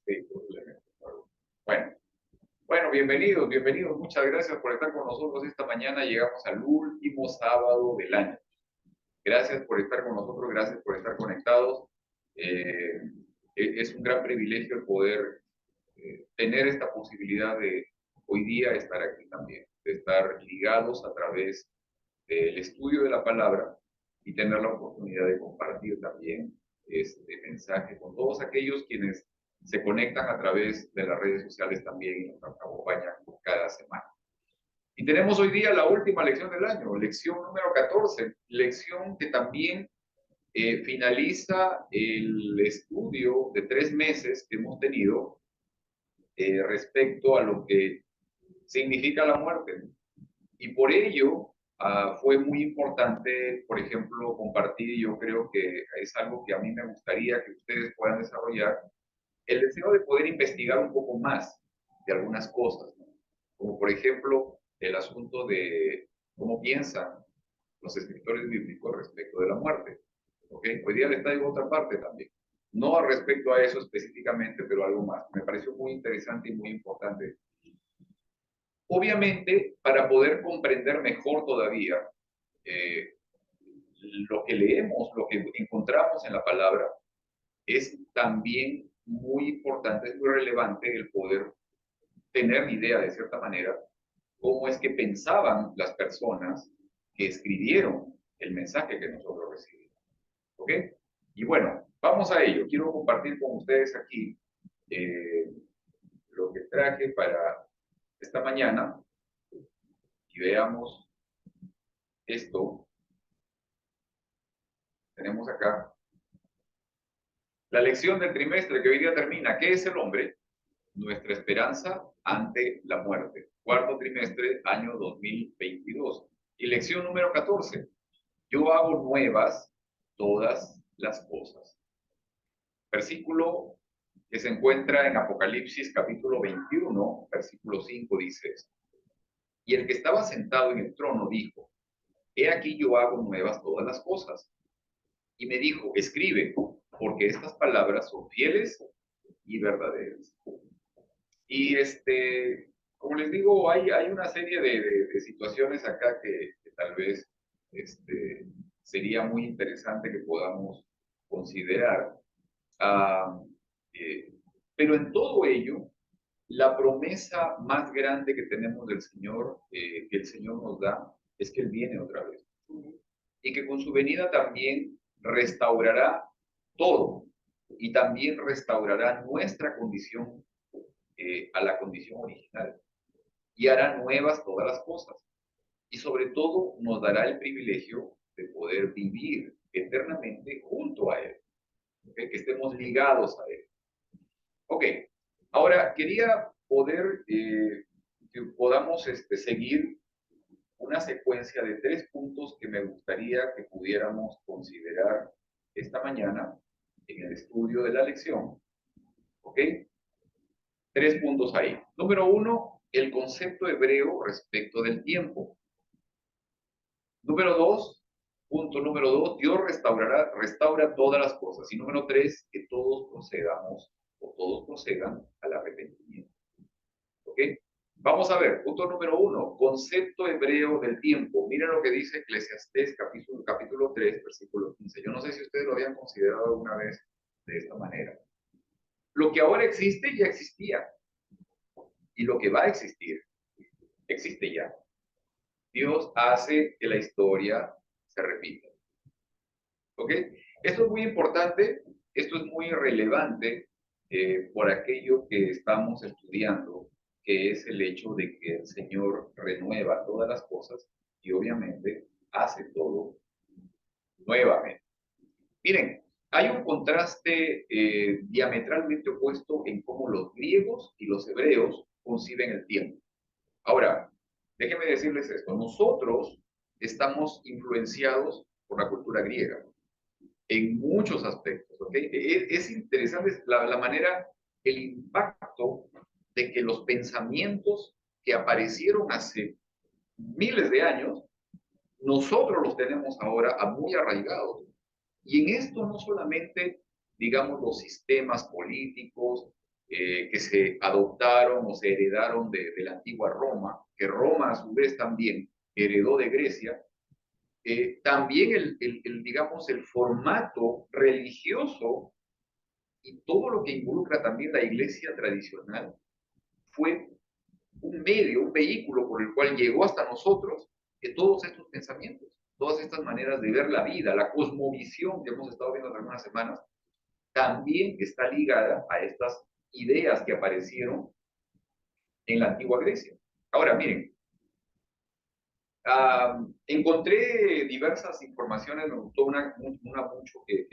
Sí, posiblemente. Bueno, bueno, bienvenidos. Muchas gracias por estar con nosotros esta mañana. Llegamos al último sábado del año. Gracias por estar con nosotros, gracias por estar conectados. Eh, es un gran privilegio el poder tener esta posibilidad de hoy día estar aquí también, de estar ligados a través del estudio de la palabra y tener la oportunidad de compartir también este mensaje con todos aquellos quienes se conectan a través de las redes sociales también y nos acompañan cada semana. Y tenemos hoy día la última lección del año, lección número 14, lección que también finaliza el estudio de 3 meses que hemos tenido respecto a lo que significa la muerte. Y por ello fue muy importante, por ejemplo, compartir, y yo creo que es algo que a mí me gustaría que ustedes puedan desarrollar, el deseo de poder investigar un poco más de algunas cosas, ¿no? Como por ejemplo el asunto de cómo piensan los escritores bíblicos respecto de la muerte. ¿Okay? Hoy día les traigo otra parte también. No respecto a eso específicamente, pero algo más. Me pareció muy interesante y muy importante. Obviamente, para poder comprender mejor todavía eh, lo que leemos, lo que encontramos en la palabra, es también muy importante, es muy relevante el poder tener idea de cierta manera cómo es que pensaban las personas que escribieron el mensaje que nosotros recibimos. ¿Ok? Y bueno, vamos a ello. Quiero compartir con ustedes aquí lo que traje para esta mañana y veamos esto. Tenemos acá la lección del trimestre que hoy día termina. ¿Qué es el hombre? Nuestra esperanza ante la muerte. Cuarto trimestre, año 2022. Y lección número 14. Yo hago nuevas todas las cosas. Versículo que se encuentra en Apocalipsis capítulo 21, versículo 5 dice esto. Y el que estaba sentado en el trono dijo, he aquí yo hago nuevas todas las cosas. Y me dijo, escribe, porque estas palabras son fieles y verdaderas. Y como les digo, hay una serie de situaciones acá que tal vez sería muy interesante que podamos considerar. Ah, eh, pero en todo ello, la promesa más grande que tenemos del Señor, que el Señor nos da, es que Él viene otra vez. Y que con su venida también restaurará todo y también restaurará nuestra condición a la condición original y hará nuevas todas las cosas. Y sobre todo nos dará el privilegio de poder vivir eternamente junto a Él, ¿okay? Que estemos ligados a Él. Ok, ahora quería poder, que podamos seguir una secuencia de 3 puntos que me gustaría que pudiéramos considerar esta mañana en el estudio de la lección. ¿Ok? 3 puntos ahí. Número 1, el concepto hebreo respecto del tiempo. Número 2, punto número 2, Dios restaura todas las cosas. Y número 3, que todos procedamos o todos procedan al arrepentimiento. ¿Ok? Vamos a ver, punto número 1, concepto hebreo del tiempo. Miren lo que dice Eclesiastés capítulo 3, versículo 15. Yo no sé si ustedes lo habían considerado alguna vez de esta manera. Lo que ahora existe ya existía. Y lo que va a existir, existe ya. Dios hace que la historia se repita. ¿Ok? Esto es muy importante, esto es muy relevante por aquello que estamos estudiando, que es el hecho de que el Señor renueva todas las cosas y obviamente hace todo nuevamente. Miren, hay un contraste diametralmente opuesto en cómo los griegos y los hebreos conciben el tiempo. Ahora, déjenme decirles esto, nosotros estamos influenciados por la cultura griega en muchos aspectos, ¿ok? Es interesante la manera, el impacto de que los pensamientos que aparecieron hace miles de años, nosotros los tenemos ahora muy arraigados. Y en esto no solamente, digamos, los sistemas políticos, que se adoptaron o se heredaron de la antigua Roma, que Roma a su vez también heredó de Grecia. También digamos, el formato religioso y todo lo que involucra también la iglesia tradicional fue un medio, un vehículo por el cual llegó hasta nosotros todos estos pensamientos, todas estas maneras de ver la vida, la cosmovisión que hemos estado viendo hace algunas semanas, también está ligada a estas ideas que aparecieron en la antigua Grecia. Ahora, miren, encontré diversas informaciones, me gustó una mucho que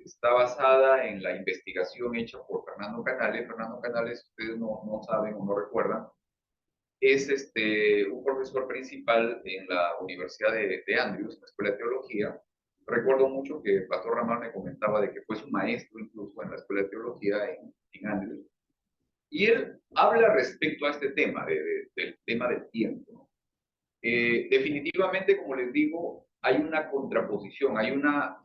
está basada en la investigación hecha por Fernando Canales. Fernando Canales, ustedes no saben o no recuerdan, es un profesor principal en la Universidad de Andrews, en la Escuela de Teología. Recuerdo mucho que el pastor Ramón me comentaba de que fue su maestro incluso en la Escuela de Teología en Andrews. Y él habla respecto a este tema, del tema del tiempo, ¿no? Definitivamente, como les digo, hay una contraposición, hay una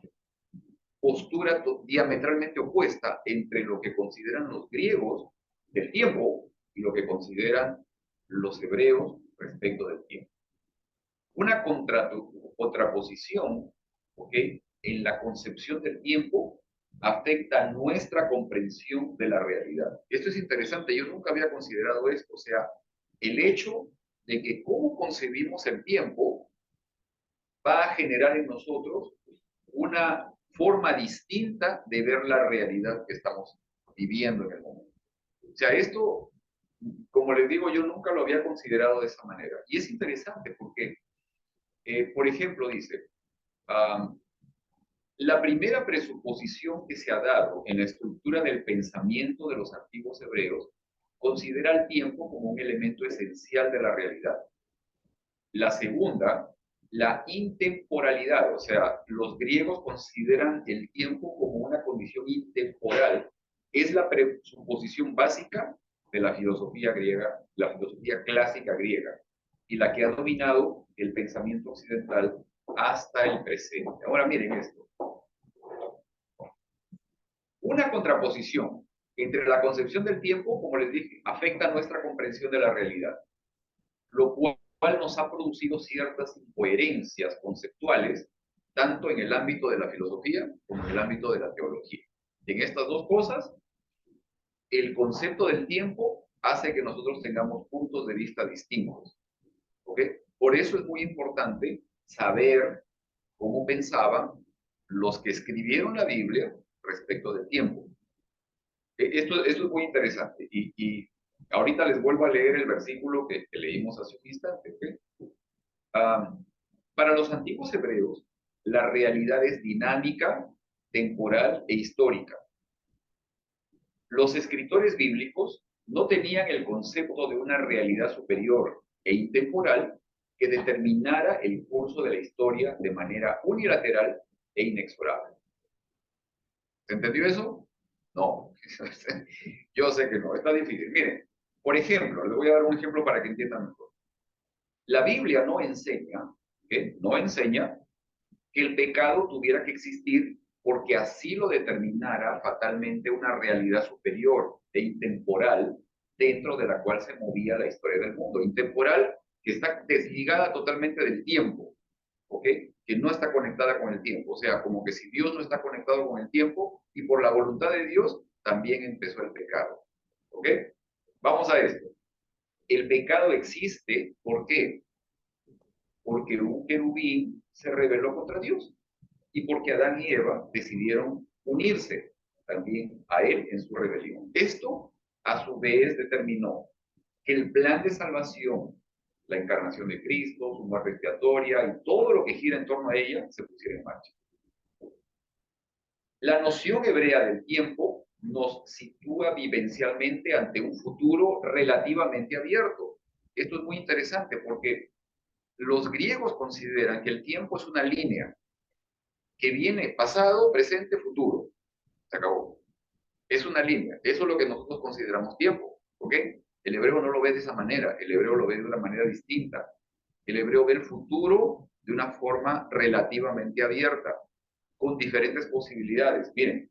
postura diametralmente opuesta entre lo que consideran los griegos del tiempo y lo que consideran los hebreos respecto del tiempo. Una contraposición, ¿ok?, en la concepción del tiempo afecta nuestra comprensión de la realidad. Esto es interesante, yo nunca había considerado esto, o sea, el hecho de que cómo concebimos el tiempo va a generar en nosotros una forma distinta de ver la realidad que estamos viviendo en el momento. O sea, esto, como les digo, yo nunca lo había considerado de esa manera. Y es interesante porque, por ejemplo, dice, la primera presuposición que se ha dado en la estructura del pensamiento de los antiguos hebreos considera el tiempo como un elemento esencial de la realidad. La segunda, la intemporalidad, o sea, los griegos consideran el tiempo como una condición intemporal. Es la presuposición básica de la filosofía griega, la filosofía clásica griega, y la que ha dominado el pensamiento occidental hasta el presente. Ahora miren esto. Una contraposición entre la concepción del tiempo, como les dije, afecta nuestra comprensión de la realidad, lo cual nos ha producido ciertas incoherencias conceptuales, tanto en el ámbito de la filosofía como en el ámbito de la teología. En estas dos cosas, el concepto del tiempo hace que nosotros tengamos puntos de vista distintos. ¿Ok? Por eso es muy importante saber cómo pensaban los que escribieron la Biblia respecto del tiempo. Esto es muy interesante y ahorita les vuelvo a leer el versículo que leímos hace un instante. ¿Okay? Para los antiguos hebreos, la realidad es dinámica, temporal e histórica. Los escritores bíblicos no tenían el concepto de una realidad superior e intemporal que determinara el curso de la historia de manera unilateral e inexorable. ¿Se entendió eso? No, yo sé que no, está difícil. Miren, por ejemplo, les voy a dar un ejemplo para que entiendan mejor. La Biblia no enseña, ¿okay?, no enseña que el pecado tuviera que existir porque así lo determinara fatalmente una realidad superior e intemporal dentro de la cual se movía la historia del mundo. Intemporal que está desligada totalmente del tiempo, ¿ok?, que no está conectada con el tiempo. O sea, como que si Dios no está conectado con el tiempo y por la voluntad de Dios también empezó el pecado. ¿Ok? Vamos a esto. El pecado existe, ¿por qué? Porque un querubín se rebeló contra Dios y porque Adán y Eva decidieron unirse también a él en su rebelión. Esto, a su vez, determinó que el plan de salvación, la encarnación de Cristo, su muerte expiatoria y todo lo que gira en torno a ella, se pusiera en marcha. La noción hebrea del tiempo nos sitúa vivencialmente ante un futuro relativamente abierto. Esto es muy interesante porque los griegos consideran que el tiempo es una línea que viene pasado, presente, futuro. Se acabó. Es una línea. Eso es lo que nosotros consideramos tiempo. ¿Ok? El hebreo no lo ve de esa manera. El hebreo lo ve de una manera distinta. El hebreo ve el futuro de una forma relativamente abierta, con diferentes posibilidades. Miren,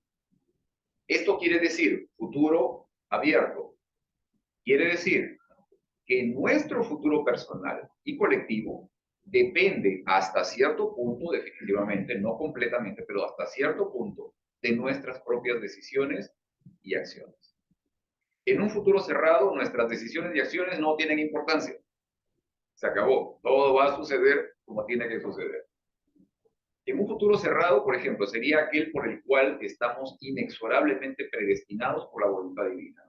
esto quiere decir futuro abierto. Quiere decir que nuestro futuro personal y colectivo depende hasta cierto punto, definitivamente, no completamente, pero hasta cierto punto, de nuestras propias decisiones y acciones. En un futuro cerrado, nuestras decisiones y acciones no tienen importancia. Se acabó. Todo va a suceder como tiene que suceder. En un futuro cerrado, por ejemplo, sería aquel por el cual estamos inexorablemente predestinados por la voluntad divina.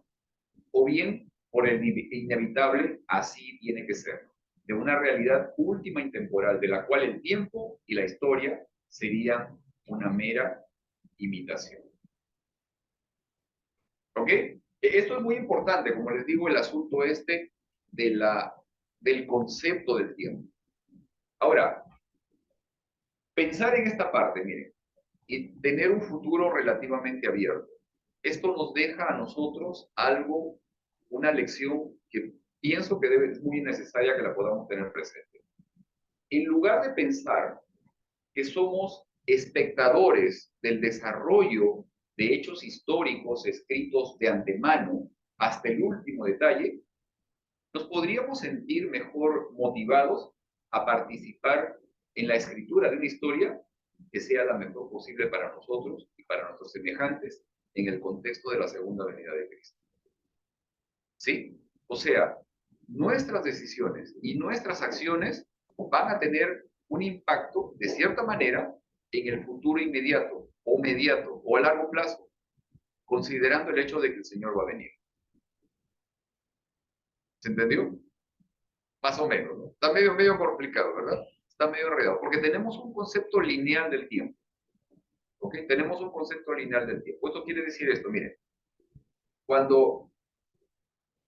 O bien por el inevitable, así tiene que ser, de una realidad última y temporal, de la cual el tiempo y la historia serían una mera imitación. ¿Ok? Esto es muy importante, como les digo, el asunto este del concepto del tiempo. Ahora, pensar en esta parte, miren, y tener un futuro relativamente abierto. Esto nos deja a nosotros algo, una lección que pienso que es muy necesaria que la podamos tener presente. En lugar de pensar que somos espectadores del desarrollo de hechos históricos escritos de antemano hasta el último detalle, nos podríamos sentir mejor motivados a participar en la escritura de una historia que sea la mejor posible para nosotros y para nuestros semejantes en el contexto de la segunda venida de Cristo. ¿Sí? O sea, nuestras decisiones y nuestras acciones van a tener un impacto, de cierta manera, en el futuro inmediato, o mediato, o a largo plazo, considerando el hecho de que el Señor va a venir. ¿Se entendió? Más o menos, ¿no? Está medio complicado, ¿verdad? Está medio enredado, porque tenemos un concepto lineal del tiempo. ¿Ok? Tenemos un concepto lineal del tiempo. Esto quiere decir esto, miren. Cuando,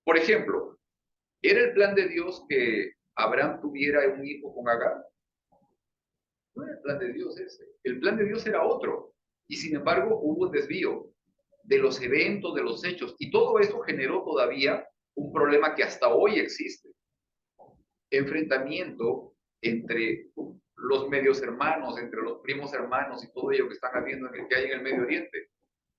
por ejemplo, ¿era el plan de Dios que Abraham tuviera un hijo con Agar? No era el plan de Dios ese. El plan de Dios era otro. Y sin embargo hubo un desvío de los eventos, de los hechos. Y todo eso generó todavía un problema que hasta hoy existe. Enfrentamiento entre los medios hermanos, entre los primos hermanos y todo ello que están habiendo en el que hay en el Medio Oriente.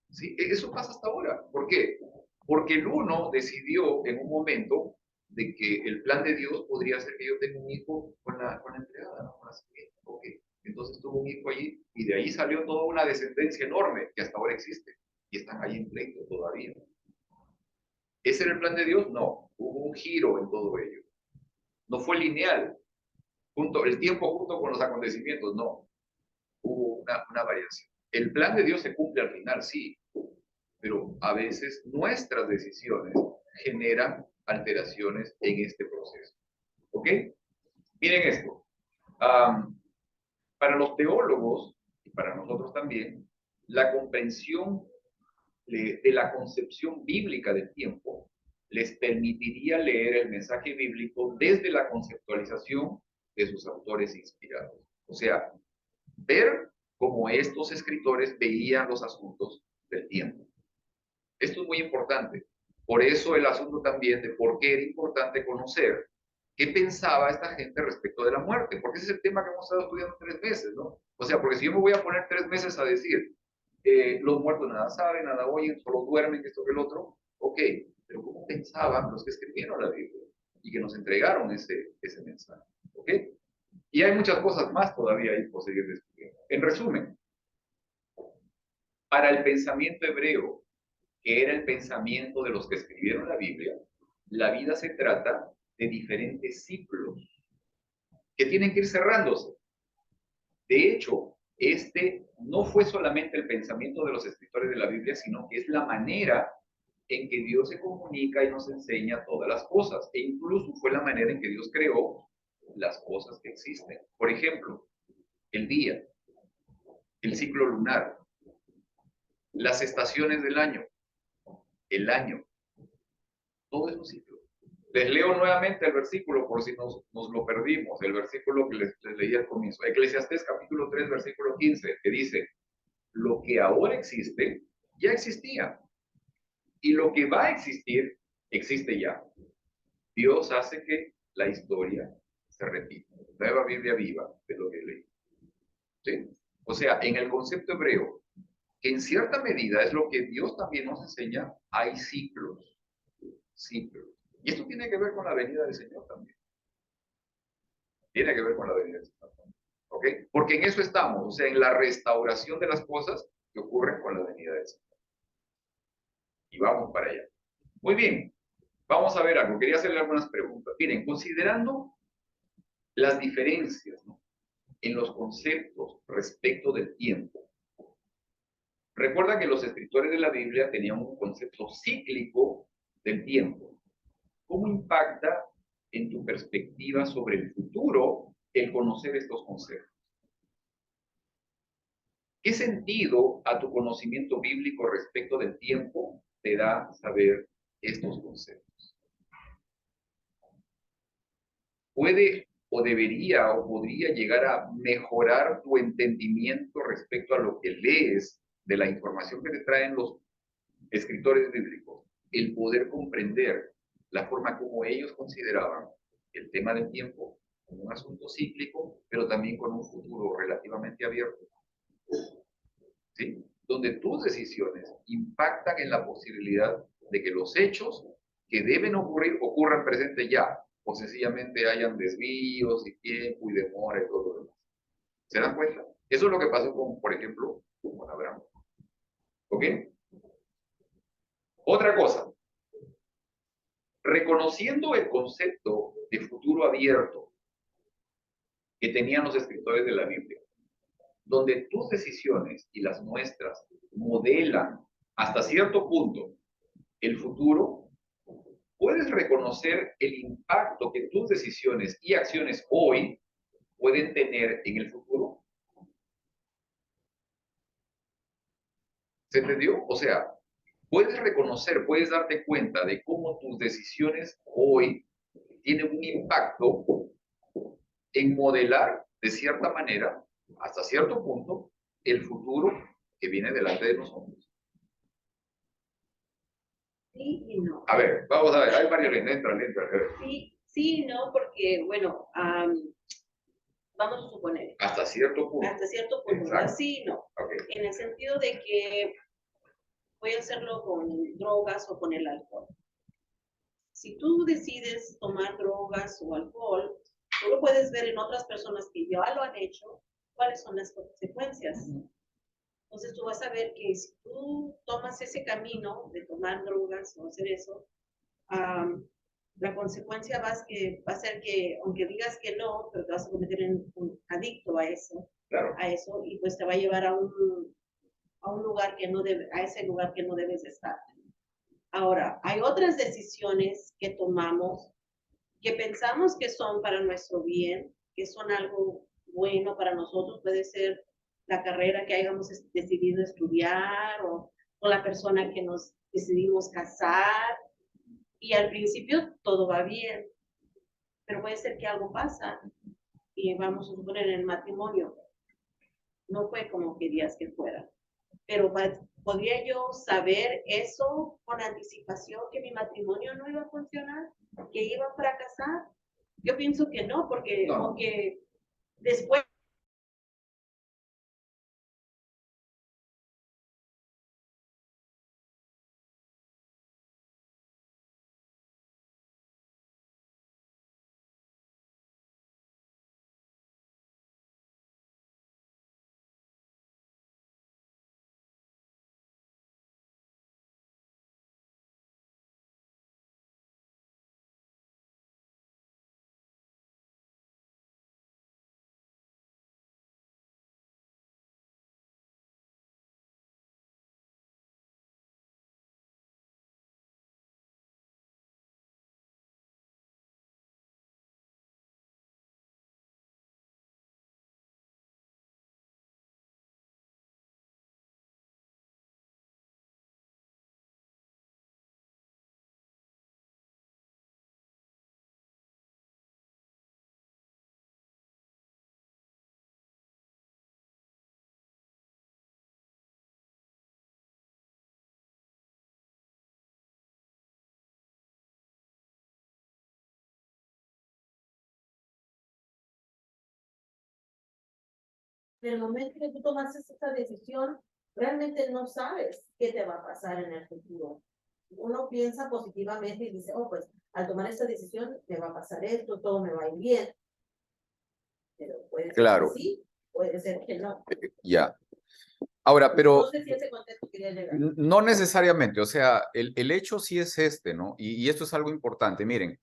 ¿Sí? Eso pasa hasta ahora. ¿Por qué? Porque el uno decidió en un momento de que el plan de Dios podría ser que yo tenga un hijo con la empleada, ¿no? Con la sirvienta. Okay. Entonces tuvo un hijo allí y de ahí salió toda una descendencia enorme que hasta ahora existe y están ahí en pleito todavía. ¿Ese era el plan de Dios? No. Hubo un giro en todo ello. No fue lineal. El tiempo junto con los acontecimientos, no. Hubo una variación. El plan de Dios se cumple al final, sí, pero a veces nuestras decisiones generan alteraciones en este proceso. ¿Ok? Miren esto. Para los teólogos, y para nosotros también, la comprensión de la concepción bíblica del tiempo les permitiría leer el mensaje bíblico desde la conceptualización de sus autores inspirados. O sea, ver cómo estos escritores veían los asuntos del tiempo. Esto es muy importante. Por eso el asunto también de por qué era importante conocer qué pensaba esta gente respecto de la muerte, porque ese es el tema que hemos estado estudiando 3 meses, ¿no? O sea, porque si yo me voy a poner 3 meses a decir, los muertos nada saben, nada oyen, solo duermen, esto que el otro, ok, pero ¿cómo pensaban los que escribieron la Biblia y que nos entregaron ese mensaje? ¿Ok? Y hay muchas cosas más todavía ahí por seguir descubriendo. En resumen, para el pensamiento hebreo, que era el pensamiento de los que escribieron la Biblia, la vida se trata de diferentes ciclos que tienen que ir cerrándose. De hecho, este no fue solamente el pensamiento de los escritores de la Biblia, sino que es la manera en que Dios se comunica y nos enseña todas las cosas. E incluso fue la manera en que Dios creó las cosas que existen. Por ejemplo, el día, el ciclo lunar, las estaciones del año, el año, todo es un ciclo. Les leo nuevamente el versículo por si nos lo perdimos, el versículo que les leí al comienzo. Eclesiastés capítulo 3, versículo 15, que dice, lo que ahora existe, ya existía. Y lo que va a existir, existe ya. Dios hace que la historia se repita. Nueva Biblia viva de lo que leí. ¿Sí? O sea, en el concepto hebreo, que en cierta medida es lo que Dios también nos enseña, hay ciclos, ciclos. Y esto tiene que ver con la venida del Señor también. Tiene que ver con la venida del Señor también. ¿Ok? Porque en eso estamos, o sea, en la restauración de las cosas que ocurren con la venida del Señor. Y vamos para allá. Muy bien, vamos a ver algo. Quería hacerle algunas preguntas. Miren, considerando las diferencias, ¿no?, en los conceptos respecto del tiempo. Recuerda que los escritores de la Biblia tenían un concepto cíclico del tiempo. ¿Cómo impacta en tu perspectiva sobre el futuro el conocer estos conceptos? ¿Qué sentido a tu conocimiento bíblico respecto del tiempo te da saber estos conceptos? ¿Puede o debería o podría llegar a mejorar tu entendimiento respecto a lo que lees de la información que te traen los escritores bíblicos, el poder comprender la forma como ellos consideraban el tema del tiempo como un asunto cíclico, pero también con un futuro relativamente abierto? ¿Sí? Donde tus decisiones impactan en la posibilidad de que los hechos que deben ocurrir ocurran presente ya, o sencillamente hayan desvíos y tiempo y demora y todo lo demás. ¿Se dan cuenta? Eso es lo que pasó con, por ejemplo, con Abraham. ¿Ok? Otra cosa, reconociendo el concepto de futuro abierto que tenían los escritores de la Biblia, donde tus decisiones y las nuestras modelan hasta cierto punto el futuro, puedes reconocer el impacto que tus decisiones y acciones hoy pueden tener en el futuro. ¿Se entendió? O sea, puedes reconocer, puedes darte cuenta de cómo tus decisiones hoy tienen un impacto en modelar de cierta manera, hasta cierto punto, el futuro que viene delante de nosotros. Sí y no. A ver, vamos a ver, hay varios, entra. Sí, sí y no, porque, bueno, vamos a suponer. Hasta cierto punto. Hasta cierto punto, ¿verdad? Sí y no. Okay. En el sentido de que voy a hacerlo con drogas o con el alcohol. Si tú decides tomar drogas o alcohol, tú lo puedes ver en otras personas que ya lo han hecho, cuáles son las consecuencias. Entonces tú vas a ver que si tú tomas ese camino de tomar drogas o hacer eso, la consecuencia va a ser que, aunque digas que no, pero te vas a convertir en un adicto a eso, claro, a eso, y pues te va a llevar a un lugar que no debe, a ese lugar que no debes estar. Ahora, hay otras decisiones que tomamos que pensamos que son para nuestro bien, que son algo bueno para nosotros. Puede ser la carrera que hayamos decidido estudiar o la persona que nos decidimos casar, y al principio todo va bien, pero puede ser que algo pasa y vamos a suponer en el matrimonio no fue como querías que fuera, pero ¿podría yo saber eso con anticipación, que mi matrimonio no iba a funcionar, que iba a fracasar? Yo pienso que no, porque no. aunque después del momento que tú tomas esa decisión, realmente no sabes qué te va a pasar en el futuro. Uno piensa positivamente y dice, oh, pues al tomar esta decisión me va a pasar esto, todo me va a ir bien. Pero puede ser Claro. que sí, puede ser que no. Ya. Ahora, pero No sé si ese contexto quería llegar. no necesariamente, o sea, el hecho sí es este, ¿no? Y esto es algo importante. Miren,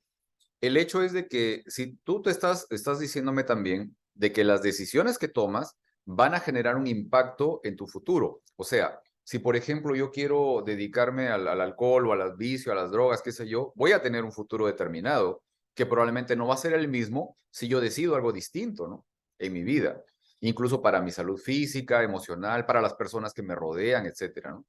el hecho es de que si tú te estás diciéndome también de que las decisiones que tomas van a generar un impacto en tu futuro. O sea, si por ejemplo yo quiero dedicarme al alcohol o al vicio, a las drogas, qué sé yo, voy a tener un futuro determinado que probablemente no va a ser el mismo si yo decido algo distinto, ¿no? En mi vida, incluso para mi salud física, emocional, para las personas que me rodean, etcétera, ¿no?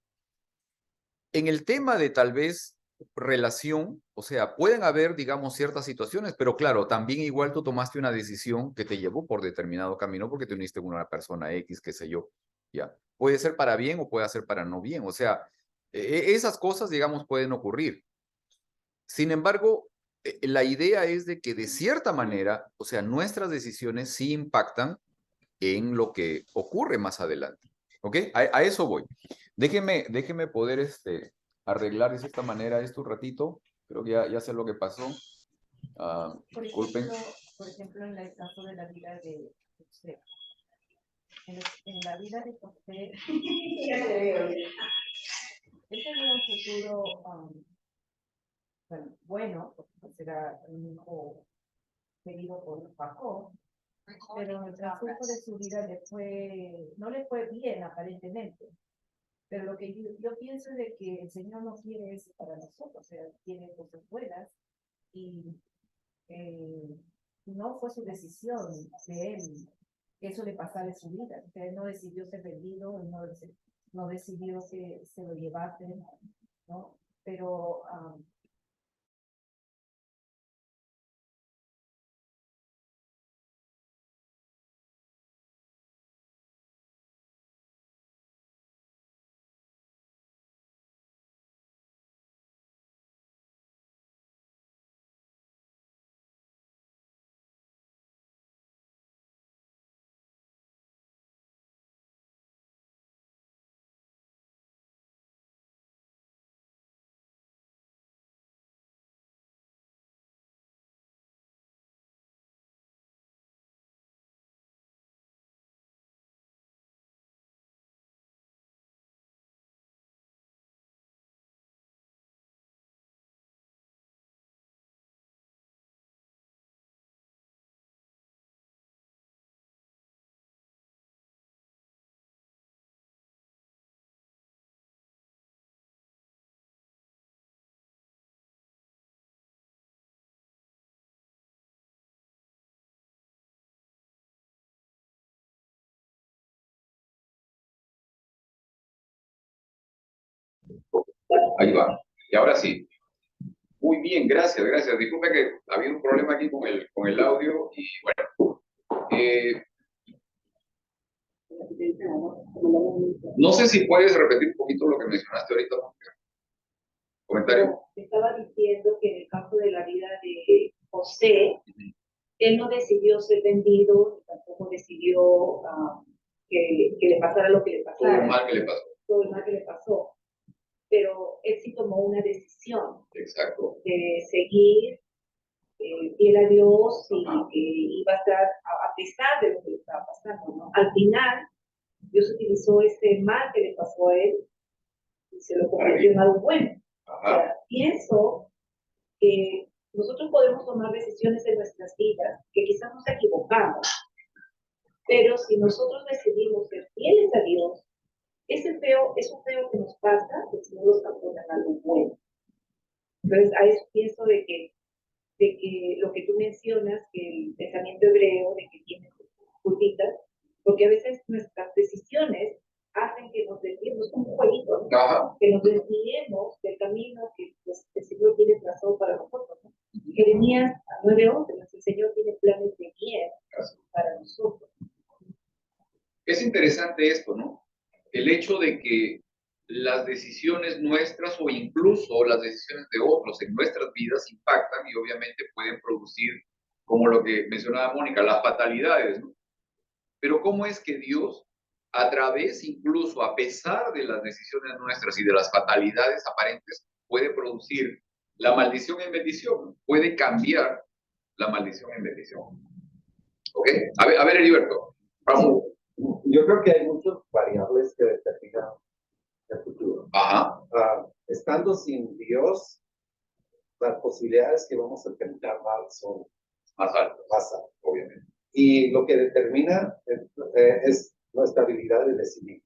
En el tema de tal vez relación, o sea, pueden haber, digamos, ciertas situaciones, pero claro, también igual tú tomaste una decisión que te llevó por determinado camino porque te uniste con una persona X, qué sé yo, ya. Puede ser para bien o puede ser para no bien, o sea, esas cosas, digamos, pueden ocurrir. Sin embargo, la idea es de que de cierta manera, o sea, nuestras decisiones sí impactan en lo que ocurre más adelante. ¿Ok? A eso voy. Déjeme poder arreglar de cierta manera esto un ratito. Creo que ya sé lo que pasó. Disculpen. Por ejemplo, en el caso de la vida de usted. En la vida de usted, él tenía un futuro bueno, porque pues era un hijo querido por Paco, pero en el transcurso de su vida no le fue bien aparentemente. Pero lo que yo pienso es de que el Señor no quiere eso para nosotros, o sea, quiere cosas buenas y no fue su decisión de él que eso le pasara en su vida. O sea, él no decidió ser vendido, él no decidió que se lo llevasen, ¿no? Pero Ahí va. Y ahora sí. Muy bien, gracias, gracias. Disculpe que ha habido un problema aquí con el audio y bueno. No sé si puedes repetir un poquito lo que mencionaste ahorita. ¿Comentario? estaba diciendo que en el caso de la vida de José, él no decidió ser vendido, tampoco decidió que le pasara lo que le pasara. Todo el mal que le pasó. Todo el mal que le pasó. Pero él sí tomó una decisión. Exacto. De seguir fiel a Dios y que iba a estar a pesar de lo que le estaba pasando, ¿no? Al final, Dios utilizó ese mal que le pasó a él y se lo convirtió en algo bueno. O sea, pienso que nosotros podemos tomar decisiones en nuestras vidas que quizás nos equivocamos, pero si nosotros decidimos ser fieles a Dios, eso feo que nos pasa, el Señor los transforma en algo bueno. Entonces, a eso pienso de que lo que tú mencionas, que el pensamiento hebreo, de que tiene curvitas, porque a veces nuestras decisiones hacen que nos desviemos, como un jueguito, ¿no? Que nos desviemos del camino que pues, el Señor tiene trazado para nosotros. ¿No? Jeremías 9:11, el Señor tiene planes de bien para nosotros. Es interesante esto, ¿no? El hecho de que las decisiones nuestras o incluso las decisiones de otros en nuestras vidas impactan y obviamente pueden producir, como lo que mencionaba Mónica, las fatalidades, ¿no? Pero ¿cómo es que Dios a través, incluso a pesar de las decisiones nuestras y de las fatalidades aparentes, puede producir la maldición en bendición, puede cambiar la maldición en bendición. ¿Ok? A ver, Heriberto, vamos. Yo creo que hay muchas variables que determinan el futuro. Ajá. Estando sin Dios, las posibilidades que vamos a terminar mal son más altas, obviamente. Y lo que determina es nuestra habilidad de decidir.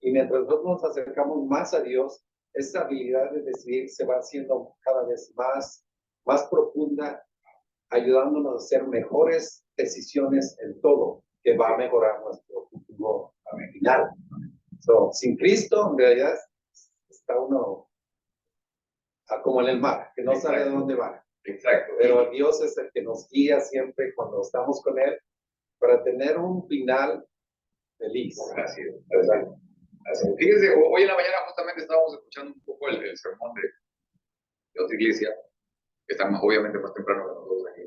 Y mientras nosotros nos acercamos más a Dios, esa habilidad de decidir se va haciendo cada vez más profunda, ayudándonos a hacer mejores decisiones en todo, que va a mejorar nuestro futuro final. Sin Cristo, en realidad, está uno como en el mar, que no sabe de dónde va. Exacto. Pero Dios es el que nos guía siempre cuando estamos con Él para tener un final feliz. Así es. Fíjense, hoy en la mañana justamente estábamos escuchando un poco el sermón de otra iglesia, que está obviamente más temprano que nosotros aquí.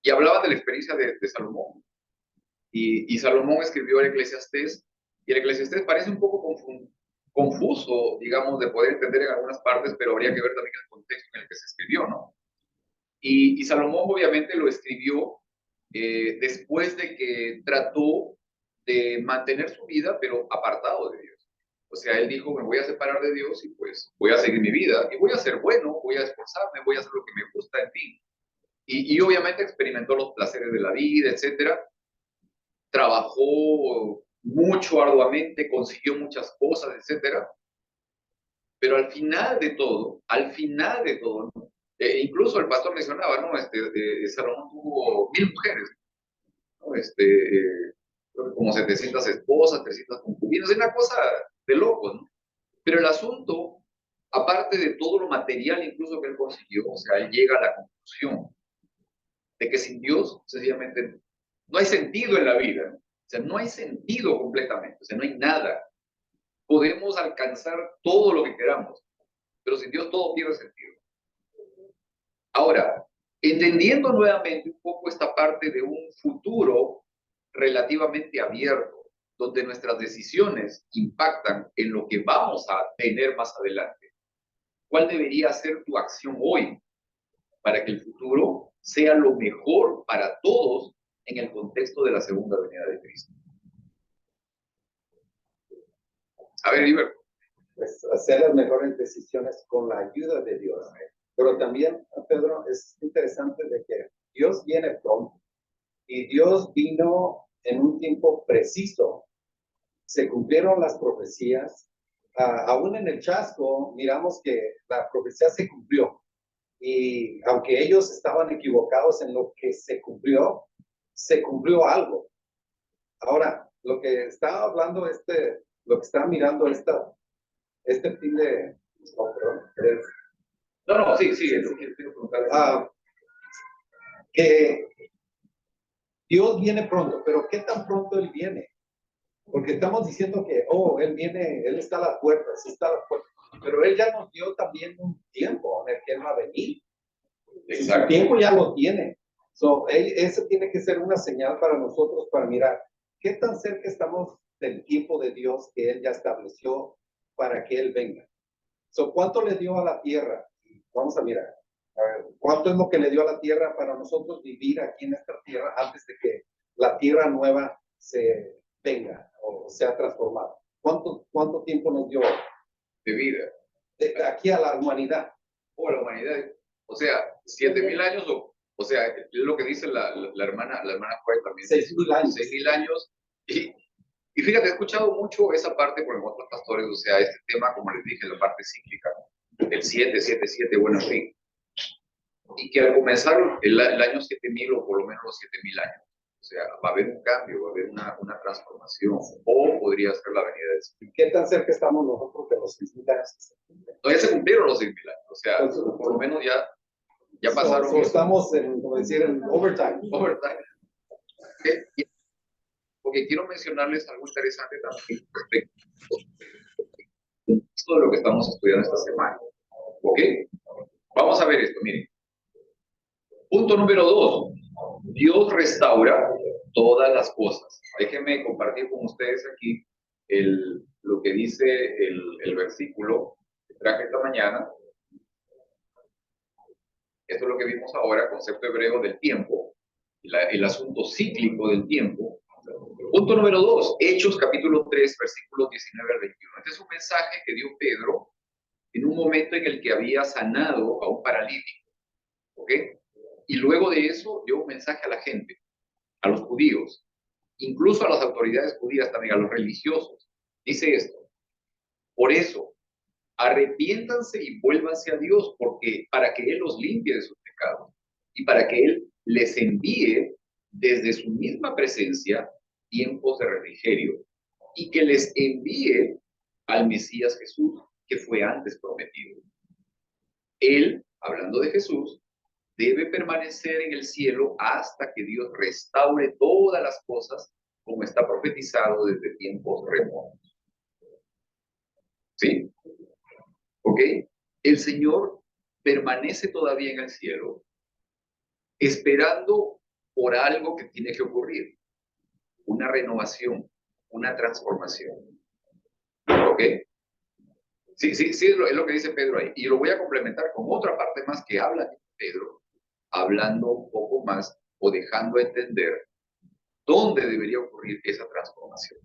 Y hablaban de la experiencia de Salomón. Y Salomón escribió el Eclesiastés, y el Eclesiastés parece un poco confuso, digamos, de poder entender en algunas partes, pero habría que ver también el contexto en el que se escribió, ¿no? Y Salomón obviamente lo escribió después de que trató de mantener su vida, pero apartado de Dios. O sea, él dijo, me voy a separar de Dios y pues voy a seguir mi vida, y voy a ser bueno, voy a esforzarme, voy a hacer lo que me gusta, en fin. Y obviamente experimentó los placeres de la vida, etcétera. Trabajó mucho arduamente, consiguió muchas cosas, etcétera. Pero al final de todo, ¿no? Incluso el pastor mencionaba, ¿no? Salomón tuvo 1000 mujeres, ¿no? Creo que como 700 esposas, 300 concubinas, es una cosa de locos, ¿no? Pero el asunto, aparte de todo lo material incluso que él consiguió, o sea, él llega a la conclusión de que sin Dios, sencillamente, no hay sentido en la vida, ¿no? O sea, no hay sentido completamente, o sea, no hay nada. Podemos alcanzar todo lo que queramos, pero sin Dios todo pierde sentido. Ahora, entendiendo nuevamente un poco esta parte de un futuro relativamente abierto, donde nuestras decisiones impactan en lo que vamos a tener más adelante, ¿cuál debería ser tu acción hoy para que el futuro sea lo mejor para todos en el contexto de la segunda venida de Cristo? A ver, Iber. Pues hacer las mejores decisiones con la ayuda de Dios. Pero también, Pedro, es interesante de que Dios viene pronto y Dios vino en un tiempo preciso. Se cumplieron las profecías. Aún en el chasco miramos que la profecía se cumplió. Y aunque ellos estaban equivocados en lo que se cumplió algo. Ahora, lo que estaba hablando lo que está mirando este fin de... Oh, perdón, No, sí, que Dios viene pronto, pero ¿qué tan pronto Él viene? Porque estamos diciendo que, Él viene, Él está a las puertas, pero Él ya nos dio también un tiempo en el que Él va a venir. Exacto. Su tiempo ya lo tiene. Eso tiene que ser una señal para nosotros para mirar qué tan cerca estamos del tiempo de Dios que Él ya estableció para que Él venga. ¿Cuánto le dio a la tierra? Vamos a mirar. A ver, ¿cuánto es lo que le dio a la tierra para nosotros vivir aquí en esta tierra antes de que la tierra nueva se venga o sea transformada? ¿Cuánto tiempo nos dio de vida? De aquí a la humanidad. O la humanidad. O sea, 7000 años, o sea, es lo que dice la hermana Juárez también. 6000 años. 6000 años. Y fíjate, he escuchado mucho esa parte por otros pastores, o sea, este tema, como les dije, la parte cíclica, el 7, bueno, en fin. Y que al comenzar el año 7000 o por lo menos los 7000 años, o sea, va a haber un cambio, va a haber una transformación, o podría ser la venida del Señor. ¿Qué tan cerca estamos nosotros de los 6000 años? No, ya se cumplieron los 6000 años, o sea, entonces, por lo menos ya pasaron. Estamos en, como decir, en overtime. Porque quiero mencionarles algo interesante también respecto a todo lo que estamos estudiando esta semana. ¿Ok? Vamos a ver esto, miren. Punto número 2. Dios restaura todas las cosas. Déjenme compartir con ustedes aquí lo que dice el versículo que traje esta mañana. Esto es lo que vimos ahora, concepto hebreo del tiempo, el asunto cíclico del tiempo. Punto número 2, Hechos capítulo 3, versículos 19 al 21. Este es un mensaje que dio Pedro en un momento en el que había sanado a un paralítico. ¿Ok? Y luego de eso dio un mensaje a la gente, a los judíos, incluso a las autoridades judías también, a los religiosos. Dice esto: por eso, arrepiéntanse y vuélvanse a Dios, porque para que Él los limpie de sus pecados y para que Él les envíe desde su misma presencia tiempos de refrigerio y que les envíe al Mesías Jesús, que fue antes prometido. Él, hablando de Jesús, debe permanecer en el cielo hasta que Dios restaure todas las cosas, como está profetizado desde tiempos remotos. ¿Sí? ¿Ok? El Señor permanece todavía en el cielo, esperando por algo que tiene que ocurrir, una renovación, una transformación. ¿Ok? Sí, es lo que dice Pedro ahí. Y lo voy a complementar con otra parte más que habla de Pedro, hablando un poco más o dejando entender dónde debería ocurrir esa transformación.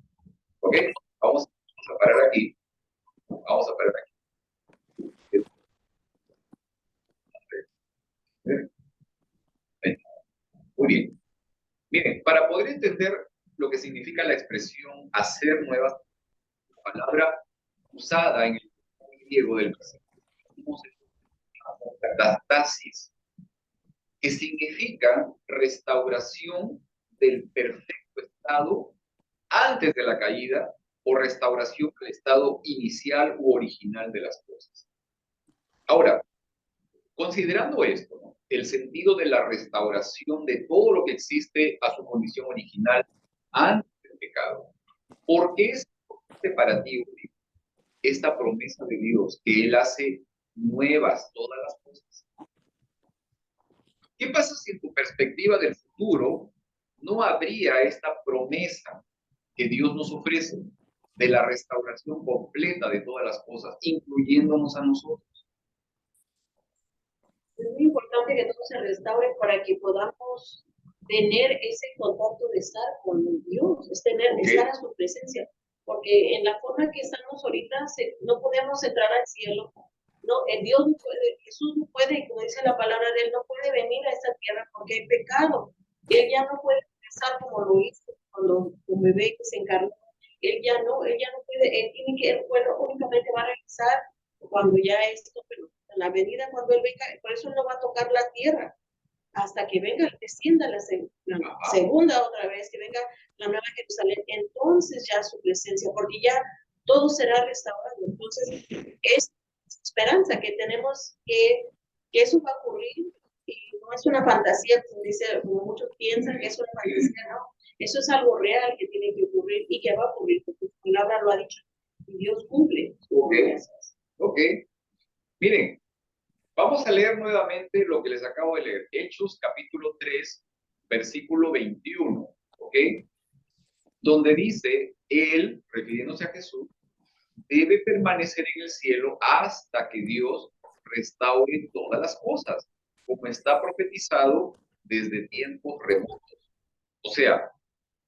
¿Ok? Vamos a parar aquí. Vamos a parar aquí. Muy bien. Miren, para poder entender lo que significa la expresión hacer nuevas, la palabra usada en el griego del versículo, catastasis, que significa restauración del perfecto estado antes de la caída o restauración del estado inicial u original de las cosas. Ahora, considerando esto, ¿no?, el sentido de la restauración de todo lo que existe a su condición original antes del pecado, ¿por qué es separativo esta promesa de Dios que Él hace nuevas todas las cosas? ¿Qué pasa si en tu perspectiva del futuro no habría esta promesa que Dios nos ofrece de la restauración completa de todas las cosas, incluyéndonos a nosotros? Es muy importante que todo se restaure para que podamos tener ese contacto de estar con Dios, estar a su presencia. Porque en la forma que estamos ahorita, no podemos entrar al cielo. No, Dios no puede, Jesús no puede, como dice la palabra de Él, no puede venir a esta tierra porque hay pecado. Él ya no puede regresar como lo hizo cuando un bebé se encarnó. Él ya no puede, él tiene que, bueno, únicamente va a regresar cuando ya esto, pero en la medida cuando Él venga, por eso no va a tocar la tierra, hasta que venga, descienda la segunda otra vez, que venga la nueva Jerusalén, entonces ya su presencia, porque ya todo será restaurado. Entonces, es esperanza que tenemos que eso va a ocurrir, y no es una fantasía, como muchos piensan que es una fantasía, no. Eso es algo real que tiene que ocurrir y que va a ocurrir, porque su palabra lo ha dicho, y Dios cumple sus promesas. Ok. Miren, vamos a leer nuevamente lo que les acabo de leer. Hechos capítulo 3, versículo 21. ¿Ok? Donde dice, Él, refiriéndose a Jesús, debe permanecer en el cielo hasta que Dios restaure todas las cosas, como está profetizado desde tiempos remotos. O sea,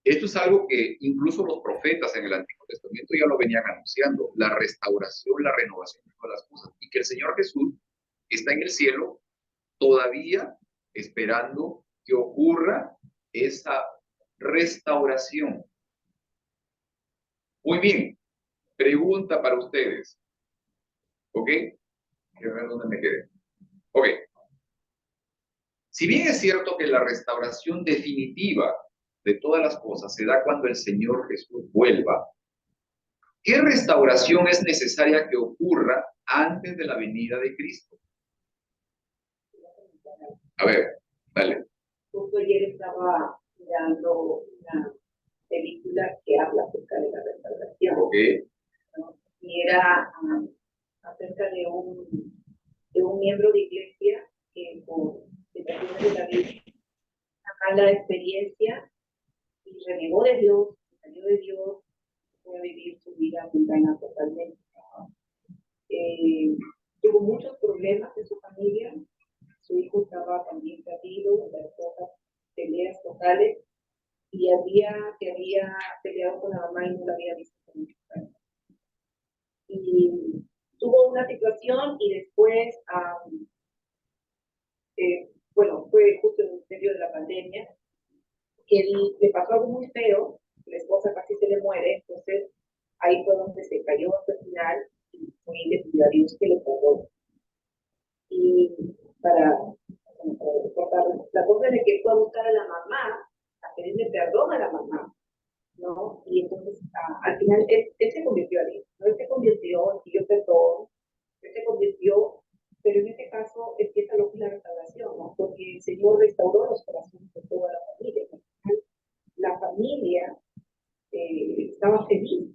esto es algo que incluso los profetas en el Antiguo Testamento ya lo venían anunciando, la restauración, la renovación de todas las cosas, y que el Señor Jesús está en el cielo todavía esperando que ocurra esa restauración. Muy bien, pregunta para ustedes. ¿Ok? Quiero ver dónde me quedé. Ok. Si bien es cierto que la restauración definitiva de todas las cosas se da cuando el Señor Jesús vuelva, ¿qué restauración es necesaria que ocurra antes de la venida de Cristo? A ver, dale. Justo ayer estaba mirando una película que habla acerca de la restauración. Ok. ¿No? Y era acerca de un miembro de iglesia que por situaciones de la vida, a la experiencia renegó de Dios, salió de Dios, fue a vivir su vida mundana totalmente. Tuvo muchos problemas en su familia, su hijo estaba también perdido, las cosas, peleas totales, y que había peleado con la mamá y no la había visto con muchos años. Y tuvo una situación y después, bueno, fue justo en medio de la pandemia, que le pasó algo muy feo, la esposa casi se le muere, entonces ahí fue donde se cayó hasta el final y fue le pidió a Dios que le perdone. Y para recordar, la cosa de que fue a buscar a la mamá, a pedirle perdón a la mamá, ¿no? Y entonces al final él se convirtió a Dios, ¿no? Él se convirtió, pidió perdón, él se convirtió, pero en este caso empieza lo que es la restauración, ¿no? Porque el Señor restauró los corazones de toda la familia. La familia estaba feliz.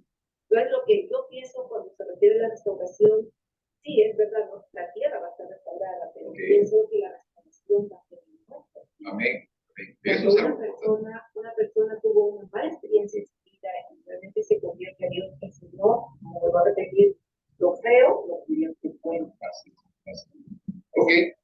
Entonces, lo que yo pienso cuando se refiere a la restauración, sí, es verdad, ¿no? La tierra va a estar restaurada, pero pienso que la restauración va a ser nuestra. Amén. Cuando una persona tuvo una mala experiencia en su vida y realmente se convierte a Dios, el Señor, como vuelvo a repetir, lo feo, lo convierte en bueno.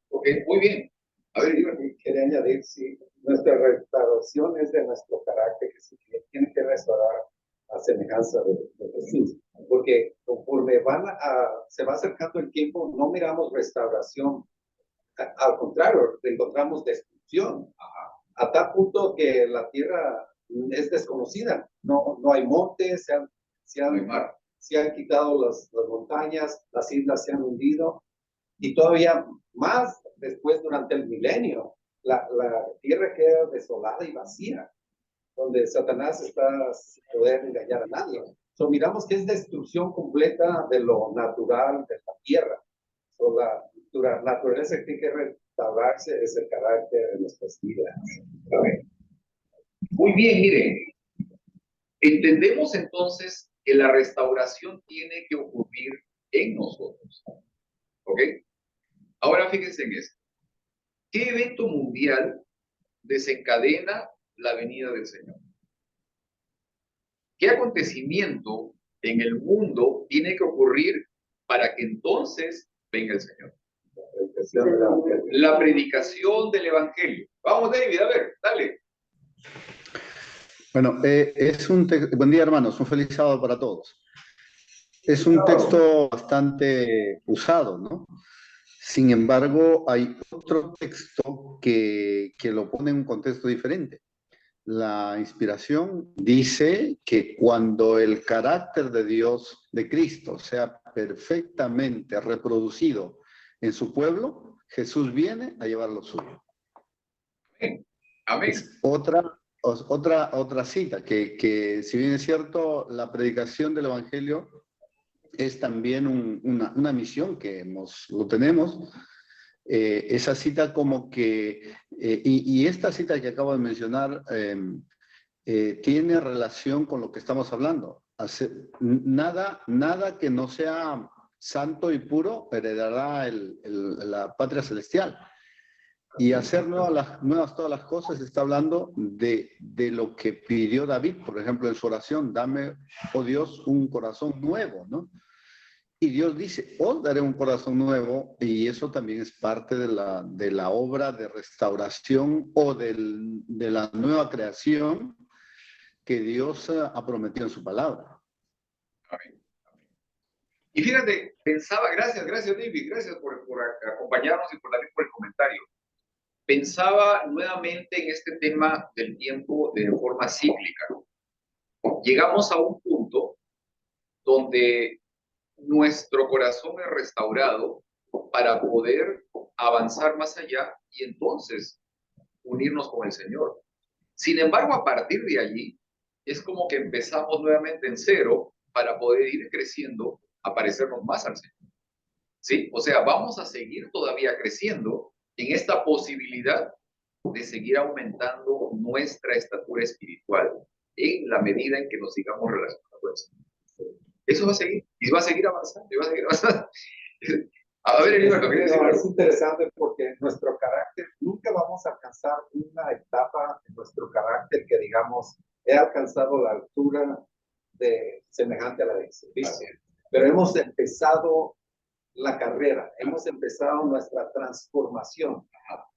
Ok, muy bien. A ver, quería añadir, sí, nuestra restauración es de nuestro carácter, que sí, tiene que restaurar a semejanza de Jesús, porque conforme se va acercando el tiempo, no miramos restauración, al contrario, encontramos destrucción, a tal punto que la tierra es desconocida, no hay montes, se han quitado las montañas, las islas se han hundido, y todavía más después durante el milenio, la tierra queda desolada y vacía, donde Satanás está sin poder engañar a nadie. Miramos que es destrucción completa de lo natural de la tierra. La naturaleza que tiene que restaurarse es el carácter de nuestras vidas. Muy bien, miren. Entendemos entonces que la restauración tiene que ocurrir en nosotros. ¿Ok? Ahora fíjense en esto. ¿Qué evento mundial desencadena la venida del Señor? ¿Qué acontecimiento en el mundo tiene que ocurrir para que entonces venga el Señor? La predicación del Evangelio. Vamos, David, a ver, dale. Bueno, buen día, hermanos, un feliz sábado para todos. Es un texto bastante usado, ¿no? Sin embargo, hay otro texto que lo pone en un contexto diferente. La inspiración dice que cuando el carácter de Dios, de Cristo, sea perfectamente reproducido en su pueblo, Jesús viene a llevar lo suyo. Amén. Amén. Es otra cita, que si bien es cierto, la predicación del Evangelio es también una misión que lo tenemos. Esa cita como que, y esta cita que acabo de mencionar, tiene relación con lo que estamos hablando. Nada que no sea santo y puro heredará la patria celestial. Y hacer nuevas todas las cosas está hablando de lo que pidió David, por ejemplo, en su oración: dame, oh Dios, un corazón nuevo, ¿no? Y Dios dice: os daré un corazón nuevo, y eso también es parte de la obra de restauración o de la nueva creación que Dios ha prometido en su palabra. Amén. Y fíjate, pensaba, gracias David, gracias por acompañarnos y por el comentario. Pensaba nuevamente en este tema del tiempo de forma cíclica. Llegamos a un punto donde nuestro corazón es restaurado para poder avanzar más allá y entonces unirnos con el Señor. Sin embargo, a partir de allí, es como que empezamos nuevamente en cero para poder ir creciendo, a parecernos más al Señor. ¿Sí? O sea, vamos a seguir todavía creciendo en esta posibilidad de seguir aumentando nuestra estatura espiritual en la medida en que nos sigamos relacionando con el Señor. Eso va a seguir, y va a seguir avanzando, y va a seguir avanzando. A ver, Heriberto, ¿qué decir? Es interesante porque nuestro carácter, nunca vamos a alcanzar una etapa en nuestro carácter que digamos he alcanzado la altura semejante a la de Jesucristo. Así es. Pero hemos empezado la carrera, hemos empezado nuestra transformación.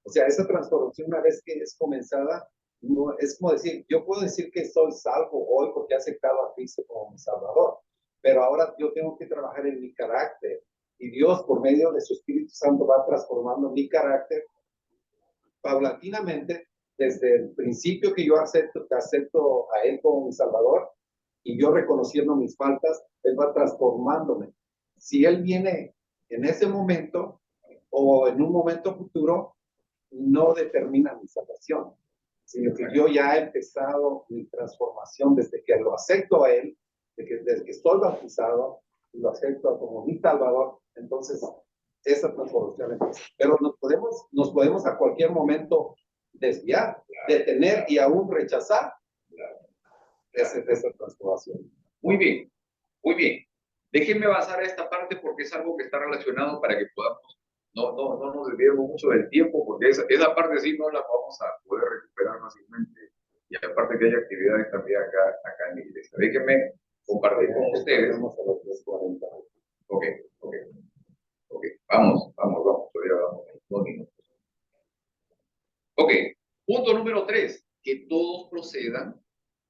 O sea, esa transformación, una vez que es comenzada, no, es como decir, yo puedo decir que soy salvo hoy porque he aceptado a Cristo como mi Salvador, pero ahora yo tengo que trabajar en mi carácter, y Dios, por medio de su Espíritu Santo, va transformando mi carácter paulatinamente, desde el principio que yo acepto a Él como mi Salvador, y yo reconociendo mis faltas, Él va transformándome. Si Él viene en ese momento o en un momento futuro, no determina mi salvación, sino que yo ya he empezado mi transformación desde que lo acepto a Él, desde que estoy bautizado y lo acepto como mi Salvador. Entonces, esa transformación empieza. Pero nos podemos a cualquier momento desviar, detener y aún rechazar esa transformación. Muy bien, muy bien. Déjenme avanzar a esta parte porque es algo que está relacionado para que podamos, no nos desviemos mucho del tiempo, porque esa parte sí no la vamos a poder recuperar fácilmente. Y aparte que hay actividades también acá en la iglesia. Déjenme compartir con ustedes. Ok. Vamos. Todavía vamos. 2 minutos. Ok. Punto número 3. Que todos procedan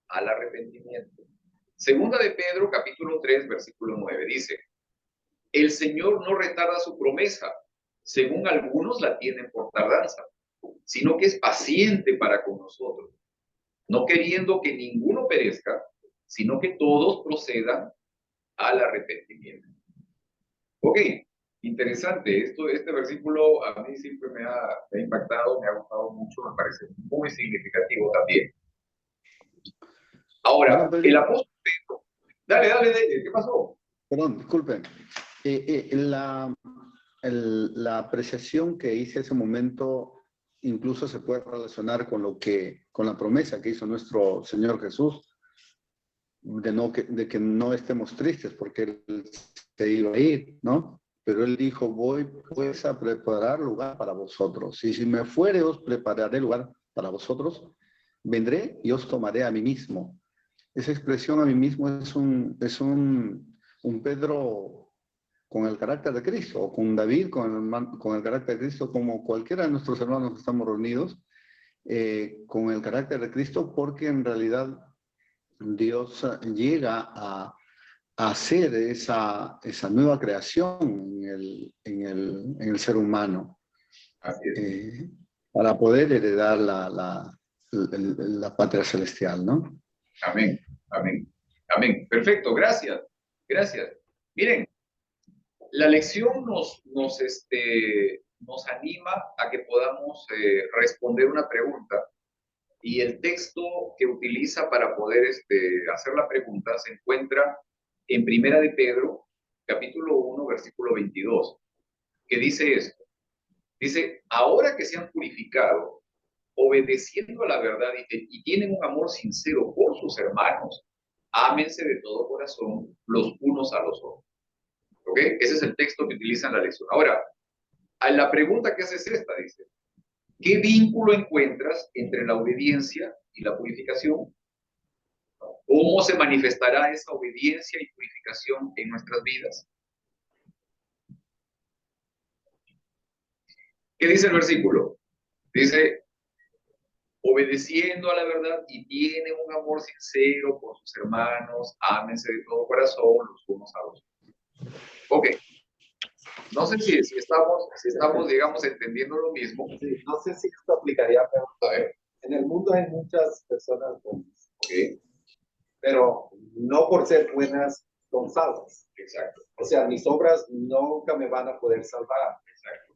al arrepentimiento. Segunda de Pedro, capítulo 3, versículo 9, dice: el Señor no retarda su promesa, según algunos la tienen por tardanza, sino que es paciente para con nosotros, no queriendo que ninguno perezca, sino que todos procedan al arrepentimiento. Ok, interesante. Este versículo a mí siempre me ha impactado, me ha gustado mucho, me parece muy significativo también. Ahora, Bueno, el apóstol Pedro, dale, ¿qué pasó? perdón, disculpen. La apreciación que hice ese momento incluso se puede relacionar con la promesa que hizo nuestro Señor Jesús de que no estemos tristes porque Él se iba a ir, ¿no? Pero Él dijo: voy pues a preparar lugar para vosotros, y si me fuere os prepararé lugar para vosotros, vendré y os tomaré a mí mismo. Esa expresión "a mí mismo" es un Pedro con el carácter de Cristo, o con David con el carácter de Cristo, como cualquiera de nuestros hermanos que estamos reunidos, con el carácter de Cristo, porque en realidad Dios llega a hacer esa nueva creación en el ser humano, Así es. para poder heredar la patria celestial, ¿no? Amén. Perfecto, gracias. Miren, la lección nos anima a que podamos responder una pregunta, y el texto que utiliza para poder hacer la pregunta se encuentra en Primera de Pedro, capítulo 1, versículo 22, que dice esto. Dice: ahora que se han purificado, obedeciendo a la verdad y tienen un amor sincero por sus hermanos, ámense de todo corazón los unos a los otros. ¿Ok? Ese es el texto que utiliza en la lección. Ahora, la pregunta que hace es esta, dice: ¿qué vínculo encuentras entre la obediencia y la purificación? ¿Cómo se manifestará esa obediencia y purificación en nuestras vidas? ¿Qué dice el versículo? Dice: obedeciendo a la verdad y tienen un amor sincero por sus hermanos, ámense de todo corazón los unos a los otros. Ok. No sé si estamos, digamos, entendiendo lo mismo. Sí, no sé si esto aplicaría, pero en el mundo hay muchas personas buenas, Okay. pero no por ser buenas son salvas. Exacto. O sea, mis obras nunca me van a poder salvar. Exacto.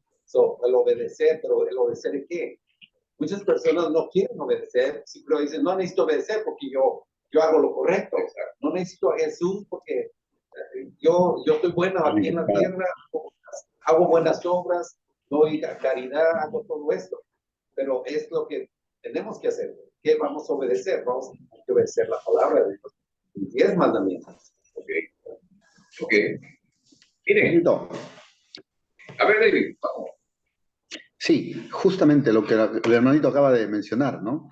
El obedecer, pero ¿el obedecer qué? Muchas personas no quieren obedecer, simplemente dicen: no necesito obedecer porque yo hago lo correcto. Exacto. No necesito a Jesús porque yo estoy bueno aquí en la tierra, hago buenas obras, doy caridad, hago todo esto. Pero es lo que tenemos que hacer. ¿Qué vamos a obedecer? Vamos a obedecer la palabra de Dios. 10 mandamientos. Ok. Miren. A ver, David, vamos. Sí, justamente lo que el hermanito acaba de mencionar, ¿no?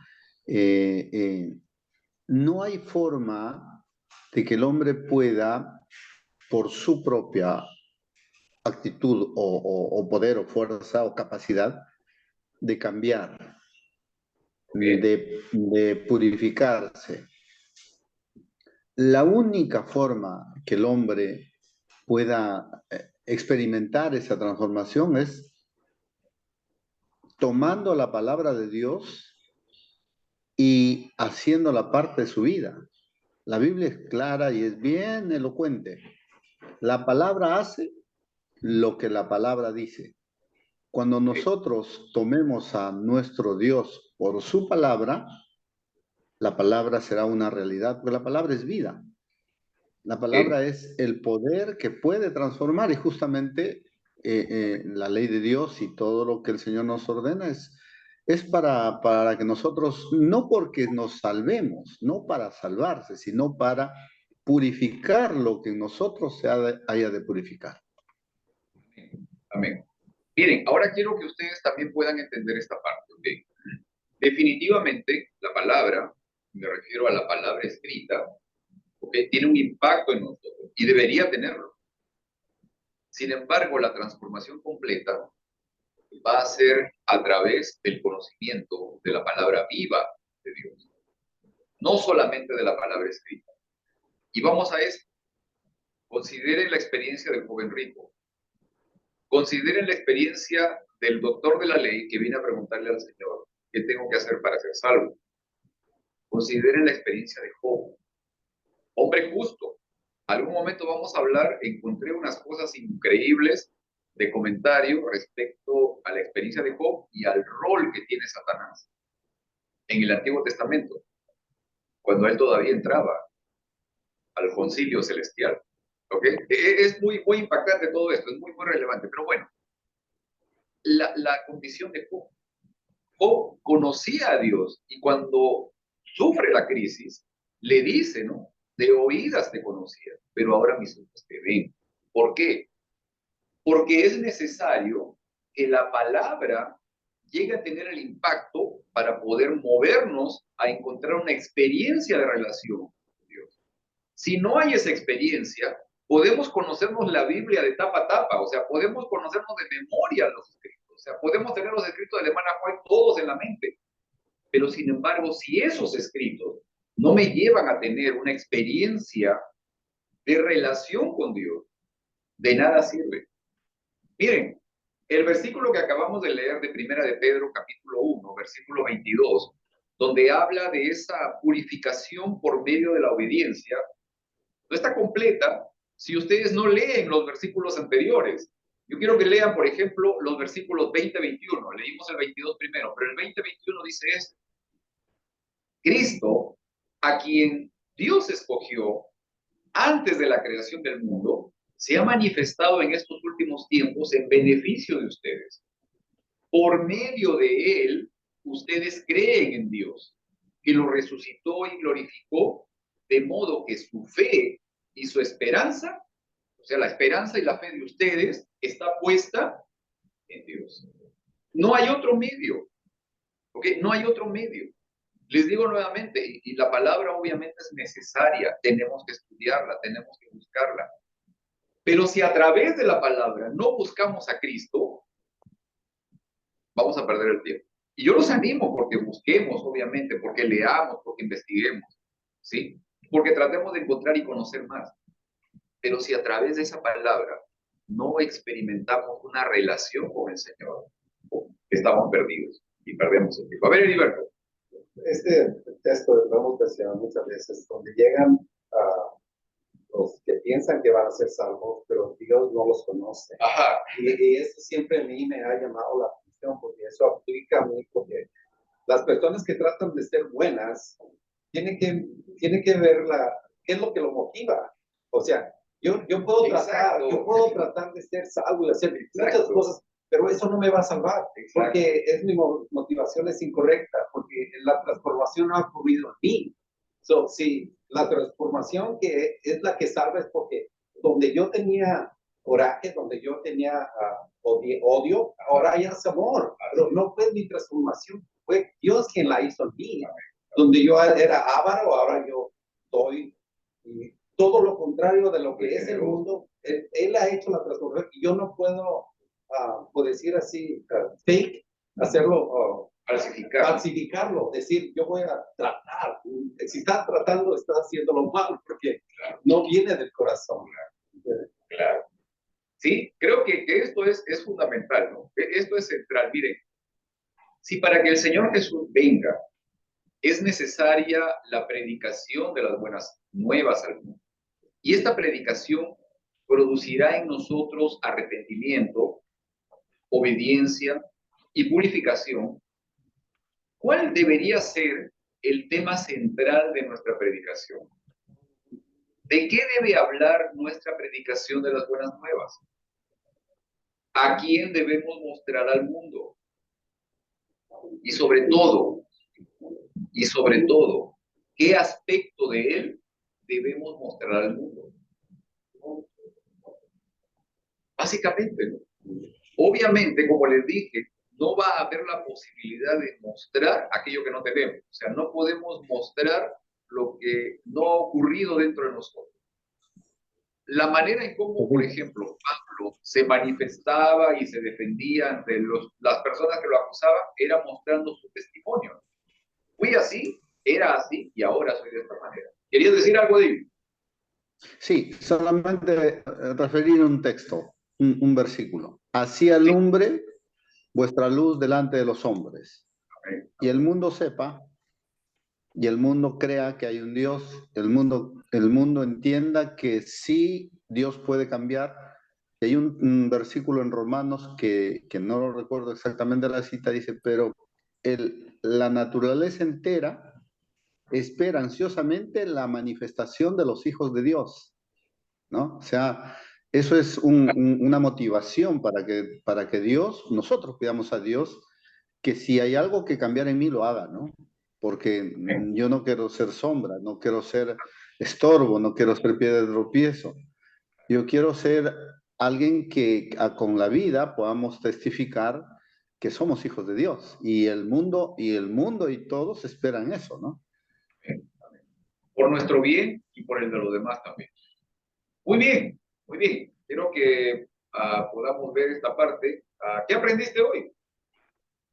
no hay forma de que el hombre pueda, por su propia actitud o poder o fuerza o capacidad, de cambiar, de purificarse. La única forma que el hombre pueda experimentar esa transformación es tomando la palabra de Dios y haciéndola parte de su vida. La Biblia es clara y es bien elocuente. La palabra hace lo que la palabra dice. Cuando nosotros tomemos a nuestro Dios por su palabra, la palabra será una realidad, porque la palabra es vida. La palabra es el poder que puede transformar y justamente la ley de Dios y todo lo que el Señor nos ordena es para que nosotros, no porque nos salvemos, no para salvarse, sino para purificar lo que en nosotros haya de purificar. Amén. Miren, ahora quiero que ustedes también puedan entender esta parte, ¿ok? Definitivamente, la palabra, me refiero a la palabra escrita, ¿ok? Tiene un impacto en nosotros y debería tenerlo. Sin embargo, la transformación completa va a ser a través del conocimiento de la palabra viva de Dios, no solamente de la palabra escrita. Y vamos a esto. Consideren la experiencia del joven rico. Consideren la experiencia del doctor de la ley que viene a preguntarle al Señor, ¿qué tengo que hacer para ser salvo? Consideren la experiencia de Job, hombre justo. Algún momento vamos a hablar, encontré unas cosas increíbles de comentario respecto a la experiencia de Job y al rol que tiene Satanás en el Antiguo Testamento, cuando él todavía entraba al concilio celestial. ¿Ok? Es muy impactante todo esto, es muy relevante, pero bueno, la condición de Job. Job conocía a Dios y cuando sufre la crisis, le dice, ¿no? De oídas te conocía, pero ahora mis ojos te ven. ¿Por qué? Porque es necesario que la palabra llegue a tener el impacto para poder movernos a encontrar una experiencia de relación con Dios. Si no hay esa experiencia, podemos conocernos la Biblia de tapa a tapa, o sea, podemos conocernos de memoria los escritos, o sea, podemos tener los escritos de Alemana White todos en la mente, pero sin embargo, si esos escritos no me llevan a tener una experiencia de relación con Dios, de nada sirve. Miren, el versículo que acabamos de leer de Primera de Pedro, capítulo 1, versículo 22, donde habla de esa purificación por medio de la obediencia, no está completa si ustedes no leen los versículos anteriores. Yo quiero que lean, por ejemplo, los versículos 20-21. Leímos el 22 primero, pero el 20-21 dice esto. Cristo, a quien Dios escogió antes de la creación del mundo, se ha manifestado en estos últimos tiempos en beneficio de ustedes. Por medio de él, ustedes creen en Dios, que lo resucitó y glorificó, de modo que su fe y su esperanza, o sea, la esperanza y la fe de ustedes, está puesta en Dios. No hay otro medio, ¿ok? No hay otro medio. Les digo nuevamente, y la palabra obviamente es necesaria, tenemos que estudiarla, tenemos que buscarla. Pero si a través de la palabra no buscamos a Cristo, vamos a perder el tiempo. Y yo los animo porque busquemos, obviamente, porque leamos, porque investiguemos, ¿sí? Porque tratemos de encontrar y conocer más. Pero si a través de esa palabra no experimentamos una relación con el Señor, estamos perdidos y perdemos el tiempo. A ver, Heriberto. Este texto lo hemos mencionado muchas veces, donde llegan los que piensan que van a ser salvos, pero Dios no los conoce. Ajá. Y eso siempre a mí me ha llamado la atención, porque eso aplica a mí, porque las personas que tratan de ser buenas tienen que ver qué es lo que lo motiva. O sea, yo puedo tratar de ser salvo y hacer muchas cosas, pero eso no me va a salvar, porque mi motivación es incorrecta, porque la transformación no ha ocurrido en mí. Si la transformación que es la que salva es porque donde yo tenía coraje, donde yo tenía odio, ahora hay amor, pero no fue mi transformación, fue Dios quien la hizo en mí. donde yo era avaro, ahora yo doy. Y todo lo contrario de lo que es el mundo, él ha hecho la transformación y yo no puedo, por decir así, fake, hacerlo, falsificarlo, decir, yo voy a tratar. Si está tratando, está haciéndolo mal, porque no viene del corazón. Claro. Sí, creo que esto es fundamental, ¿no? Esto es central. Miren, si para que el Señor Jesús venga es necesaria la predicación de las buenas nuevas al mundo, y esta predicación producirá en nosotros arrepentimiento, obediencia y purificación, ¿cuál debería ser el tema central de nuestra predicación? ¿De qué debe hablar nuestra predicación de las buenas nuevas? ¿A quién debemos mostrar al mundo? Y sobre todo, ¿qué aspecto de él debemos mostrar al mundo? Básicamente, ¿no? Obviamente, como les dije, no va a haber la posibilidad de mostrar aquello que no tenemos. O sea, no podemos mostrar lo que no ha ocurrido dentro de nosotros. La manera en cómo, por ejemplo, Pablo se manifestaba y se defendía ante las personas que lo acusaban era mostrando su testimonio. Fui así, era así y ahora soy de esta manera. ¿Querías decir algo, David? Sí, solamente referir un texto, un versículo. Así alumbre vuestra luz delante de los hombres, y el mundo sepa, y el mundo crea que hay un Dios, el mundo entienda que sí Dios puede cambiar. Y hay un versículo en Romanos que no lo recuerdo exactamente la cita, dice, pero la naturaleza entera espera ansiosamente la manifestación de los hijos de Dios, ¿no? O sea, eso es una motivación para que Dios, nosotros pidamos a Dios que si hay algo que cambiar en mí, lo haga, ¿no? Porque yo no quiero ser sombra, no quiero ser estorbo, no quiero ser piedra de tropiezo. Yo quiero ser alguien que con la vida podamos testificar que somos hijos de Dios. Y el mundo y todos esperan eso, ¿no? Por nuestro bien y por el de los demás también. Muy bien, muy bien. Quiero que podamos ver esta parte. ¿Qué aprendiste hoy?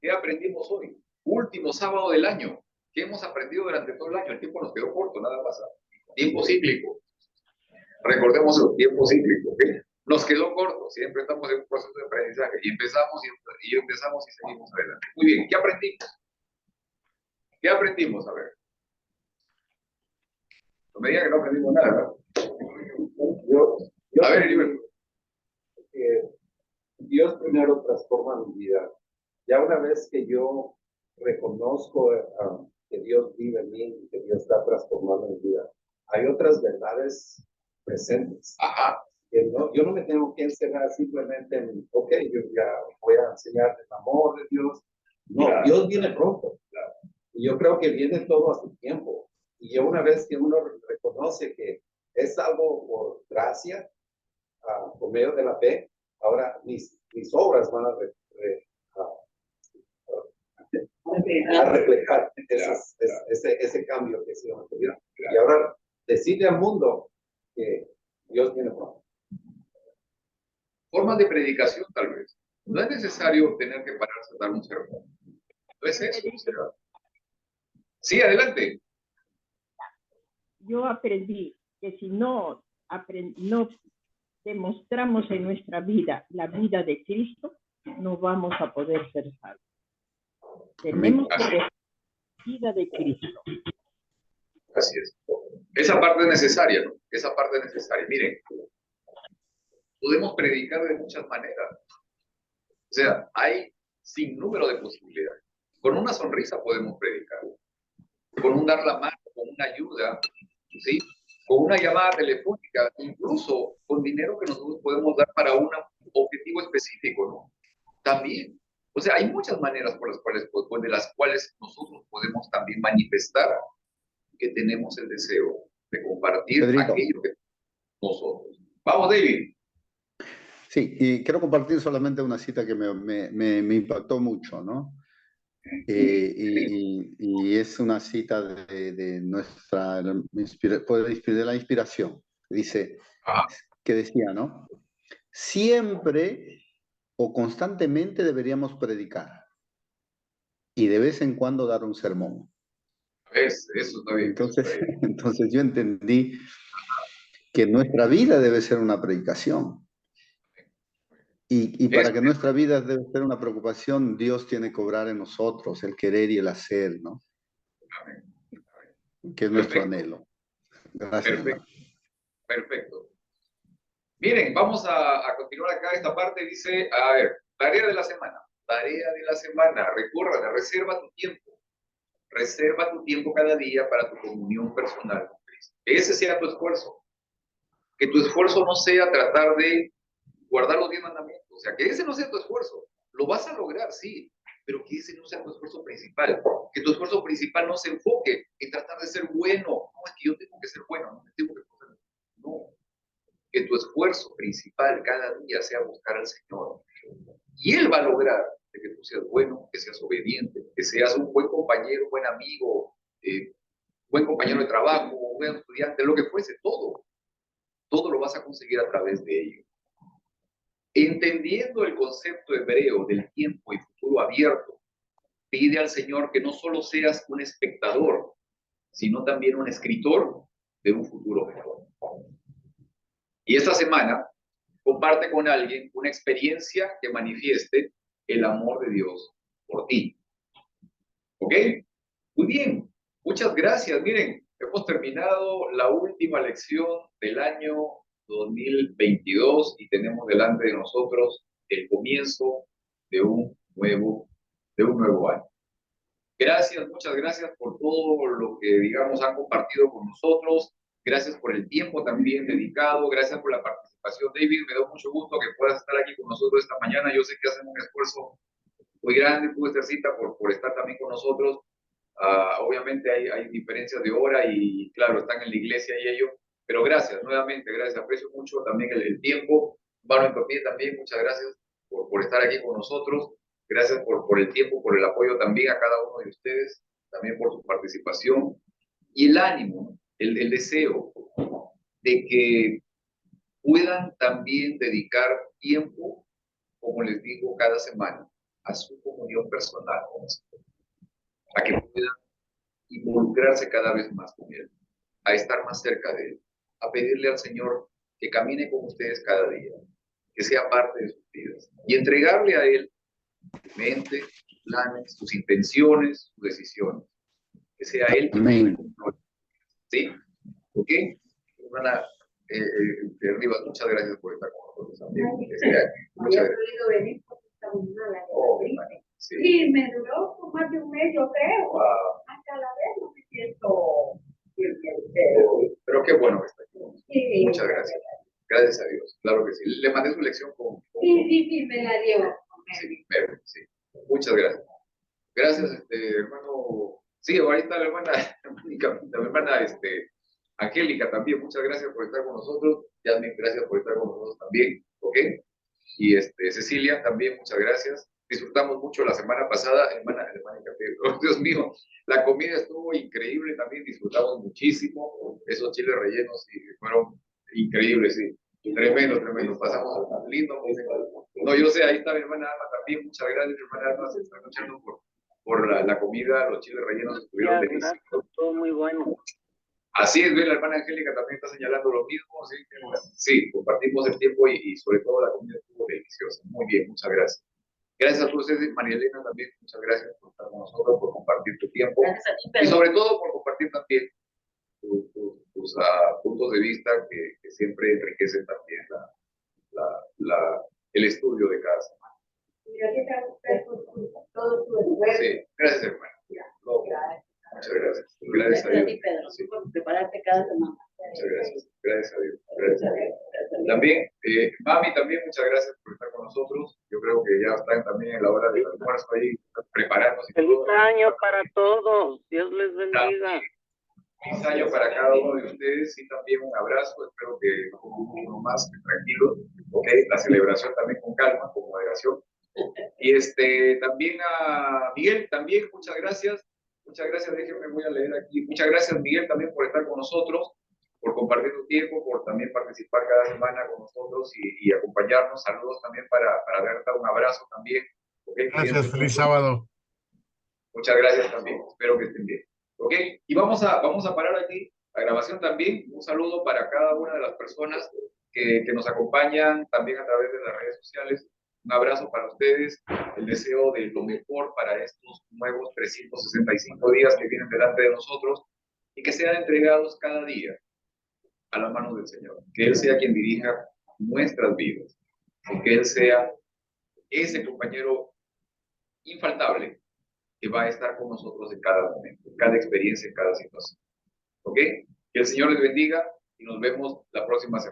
¿Qué aprendimos hoy? Último sábado del año. ¿Qué hemos aprendido durante todo el año? El tiempo nos quedó corto, nada más. Tiempo cíclico. Recordemos el tiempo cíclico. ¿Okay? Nos quedó corto. Siempre estamos en un proceso de aprendizaje. Y empezamos y seguimos adelante. Muy bien. ¿Qué aprendimos? ¿Qué aprendimos? A ver. No me digan que no aprendimos nada, ¿no? A ver, Heriberto. Dios primero transforma mi vida. Ya una vez que yo reconozco que Dios vive en mí y que Dios está transformando mi vida, hay otras verdades presentes. Ajá. Que yo no me tengo que encerrar simplemente en, ok, yo ya voy a enseñar el amor de Dios. No, claro. Dios viene pronto. Claro. Y yo creo que viene todo a su tiempo. Y ya una vez que uno reconoce que es algo por gracia, por medio de la fe, ahora mis obras van a reflejar ese cambio que se llama vida. Y ahora decirle al mundo que Dios viene pronto. Formas de predicación, tal vez. No es necesario tener que pararse a dar un sermón. No es eso. Sí, adelante. Yo aprendí que si no demostramos en nuestra vida la vida de Cristo, no vamos a poder ser salvos. Tenemos que ver la vida de Cristo. Así es. Esa parte es necesaria, ¿no? Esa parte es necesaria. Miren, podemos predicar de muchas maneras. O sea, hay sin número de posibilidades. Con una sonrisa podemos predicar. Con un dar la mano, con una ayuda, ¿sí? Con una llamada telefónica, incluso con dinero que nosotros podemos dar para un objetivo específico, ¿no? También. O sea, hay muchas maneras de las cuales nosotros podemos también manifestar que tenemos el deseo de compartir Pedrito. Aquello que nosotros. Vamos, David. Sí, y quiero compartir solamente una cita que me impactó mucho, ¿no? y es una cita de nuestra, de la inspiración. Dice, Ajá. que decía, ¿no? Siempre o constantemente deberíamos predicar y de vez en cuando dar un sermón. Eso está bien. Entonces, eso está bien. entonces yo entendí que nuestra vida debe ser una predicación. Y para Eso. que nuestra vida debe ser una preocupación, Dios tiene que obrar en nosotros el querer y el hacer, ¿no? Amén. Que es nuestro Perfecto. anhelo. Gracias, hermano. Perfecto. Miren, vamos a continuar acá esta parte. Dice, a ver, tarea de la semana. Tarea de la semana. Recuerda, reserva tu tiempo. Reserva tu tiempo cada día para tu comunión personal con Cristo. Que ese sea tu esfuerzo. Que tu esfuerzo no sea tratar de guardar los 10 mandamientos. O sea, que ese no sea tu esfuerzo. Lo vas a lograr, sí, pero que ese no sea tu esfuerzo principal. Que tu esfuerzo principal no se enfoque en tratar de ser bueno. No, es que yo tengo que ser bueno, no me tengo que ser. No. Que tu esfuerzo principal cada día sea buscar al Señor. Y Él va a lograr de que tú seas bueno, que seas obediente, que seas un buen compañero, buen amigo, buen compañero de trabajo, buen estudiante, lo que fuese, todo. Todo lo vas a conseguir a través de ello. Entendiendo el concepto hebreo del tiempo y futuro abierto, pide al Señor que no solo seas un espectador, sino también un escritor de un futuro mejor. Y esta semana, comparte con alguien una experiencia que manifieste el amor de Dios por ti. ¿Ok? Muy bien. Muchas gracias. Miren, hemos terminado la última lección del año 2022 y tenemos delante de nosotros el comienzo de un nuevo año. Gracias, muchas gracias por todo lo que, digamos, han compartido con nosotros. Gracias por el tiempo también dedicado. Gracias por la participación, David. Me da mucho gusto que puedas estar aquí con nosotros esta mañana. Yo sé que hacen un esfuerzo muy grande, tú, Estercita, por estar también con nosotros. Obviamente hay diferencias de hora y, claro, están en la iglesia y ello. Pero gracias, nuevamente, gracias. Aprecio mucho también el tiempo. Vano en Papié también, muchas gracias por estar aquí con nosotros. Gracias por el tiempo, por el apoyo también a cada uno de ustedes, también por su participación y el ánimo, el deseo de que puedan también dedicar tiempo, como les digo, cada semana a su comunión personal, a que puedan involucrarse cada vez más con Él, a estar más cerca de Él, a pedirle al Señor que camine con ustedes cada día, que sea parte de sus vidas y entregarle a Él su mente, sus planes, sus intenciones, sus decisiones. Que sea Él. Amén. ¿Sí? ¿Ok? Hermana Rivas, muchas gracias por estar con nosotros también. Muchas gracias. Sí. Sí, me duró por más de un mes, yo creo. Wow. Hasta la vez no me siento bien. Pero qué bueno que está aquí. Sí. Muchas gracias. Gracias a Dios. Claro que sí. Le mandé su lección con Sí, me la dio. sí, sí. Muchas gracias. Gracias, hermano. Sí, ahorita la hermana, Angélica también, muchas gracias por estar con nosotros. Yasmin, gracias por estar con nosotros también, ¿ok? Y Cecilia también, muchas gracias. Disfrutamos mucho la semana pasada, hermana oh, Dios mío, la comida estuvo increíble también, disfrutamos muchísimo. Esos chiles rellenos fueron increíbles, sí. Tremendo, pasamos lindo. No, yo sé, ahí está mi hermana Alma también, muchas gracias, mi hermana Alma, se está luchando por la comida, los chiles rellenos estuvieron deliciosos. Todo muy bueno. Así es, la hermana Angélica también está señalando lo mismo, sí, compartimos el tiempo y sobre todo la comida estuvo deliciosa. Muy bien, muchas gracias. Gracias a todos ustedes, María Elena también, muchas gracias por estar con nosotros, por compartir tu tiempo. Gracias a ti, Pedro. Y sobre todo por compartir también tus puntos de vista que siempre enriquecen también el estudio de cada semana. Gracias a usted por todo su esfuerzo. Sí, gracias, hermana. Muchas gracias. Gracias a Gracias a ti, Dios. Pedro, Sí, por prepararte cada semana. muchas gracias. Gracias a Dios. Gracias a Dios. También, Mami, también muchas gracias por estar con nosotros. Yo creo que ya están también en la hora del almuerzo ahí, preparándose. Feliz año para todos. Dios les bendiga. Feliz año para cada uno de ustedes y también un abrazo. Espero que uno más tranquilo. Ok, la celebración también con calma, con moderación. Y también a Miguel, también, muchas gracias. Muchas gracias, déjenme, voy a leer aquí. Muchas gracias, Miguel, también por estar con nosotros, por compartir tu tiempo, por también participar cada semana con nosotros y acompañarnos. Saludos también para Berta, un abrazo también. ¿Okay? Gracias, feliz sábado. Muchas gracias también, espero que estén bien. ¿Ok? Y vamos a parar aquí la grabación también. Un saludo para cada una de las personas que nos acompañan también a través de las redes sociales. Un abrazo para ustedes, el deseo de lo mejor para estos nuevos 365 días que vienen delante de nosotros y que sean entregados cada día a la mano del Señor. Que Él sea quien dirija nuestras vidas y que Él sea ese compañero infaltable que va a estar con nosotros en cada momento, en cada experiencia, en cada situación. ¿Ok? Que el Señor les bendiga y nos vemos la próxima semana.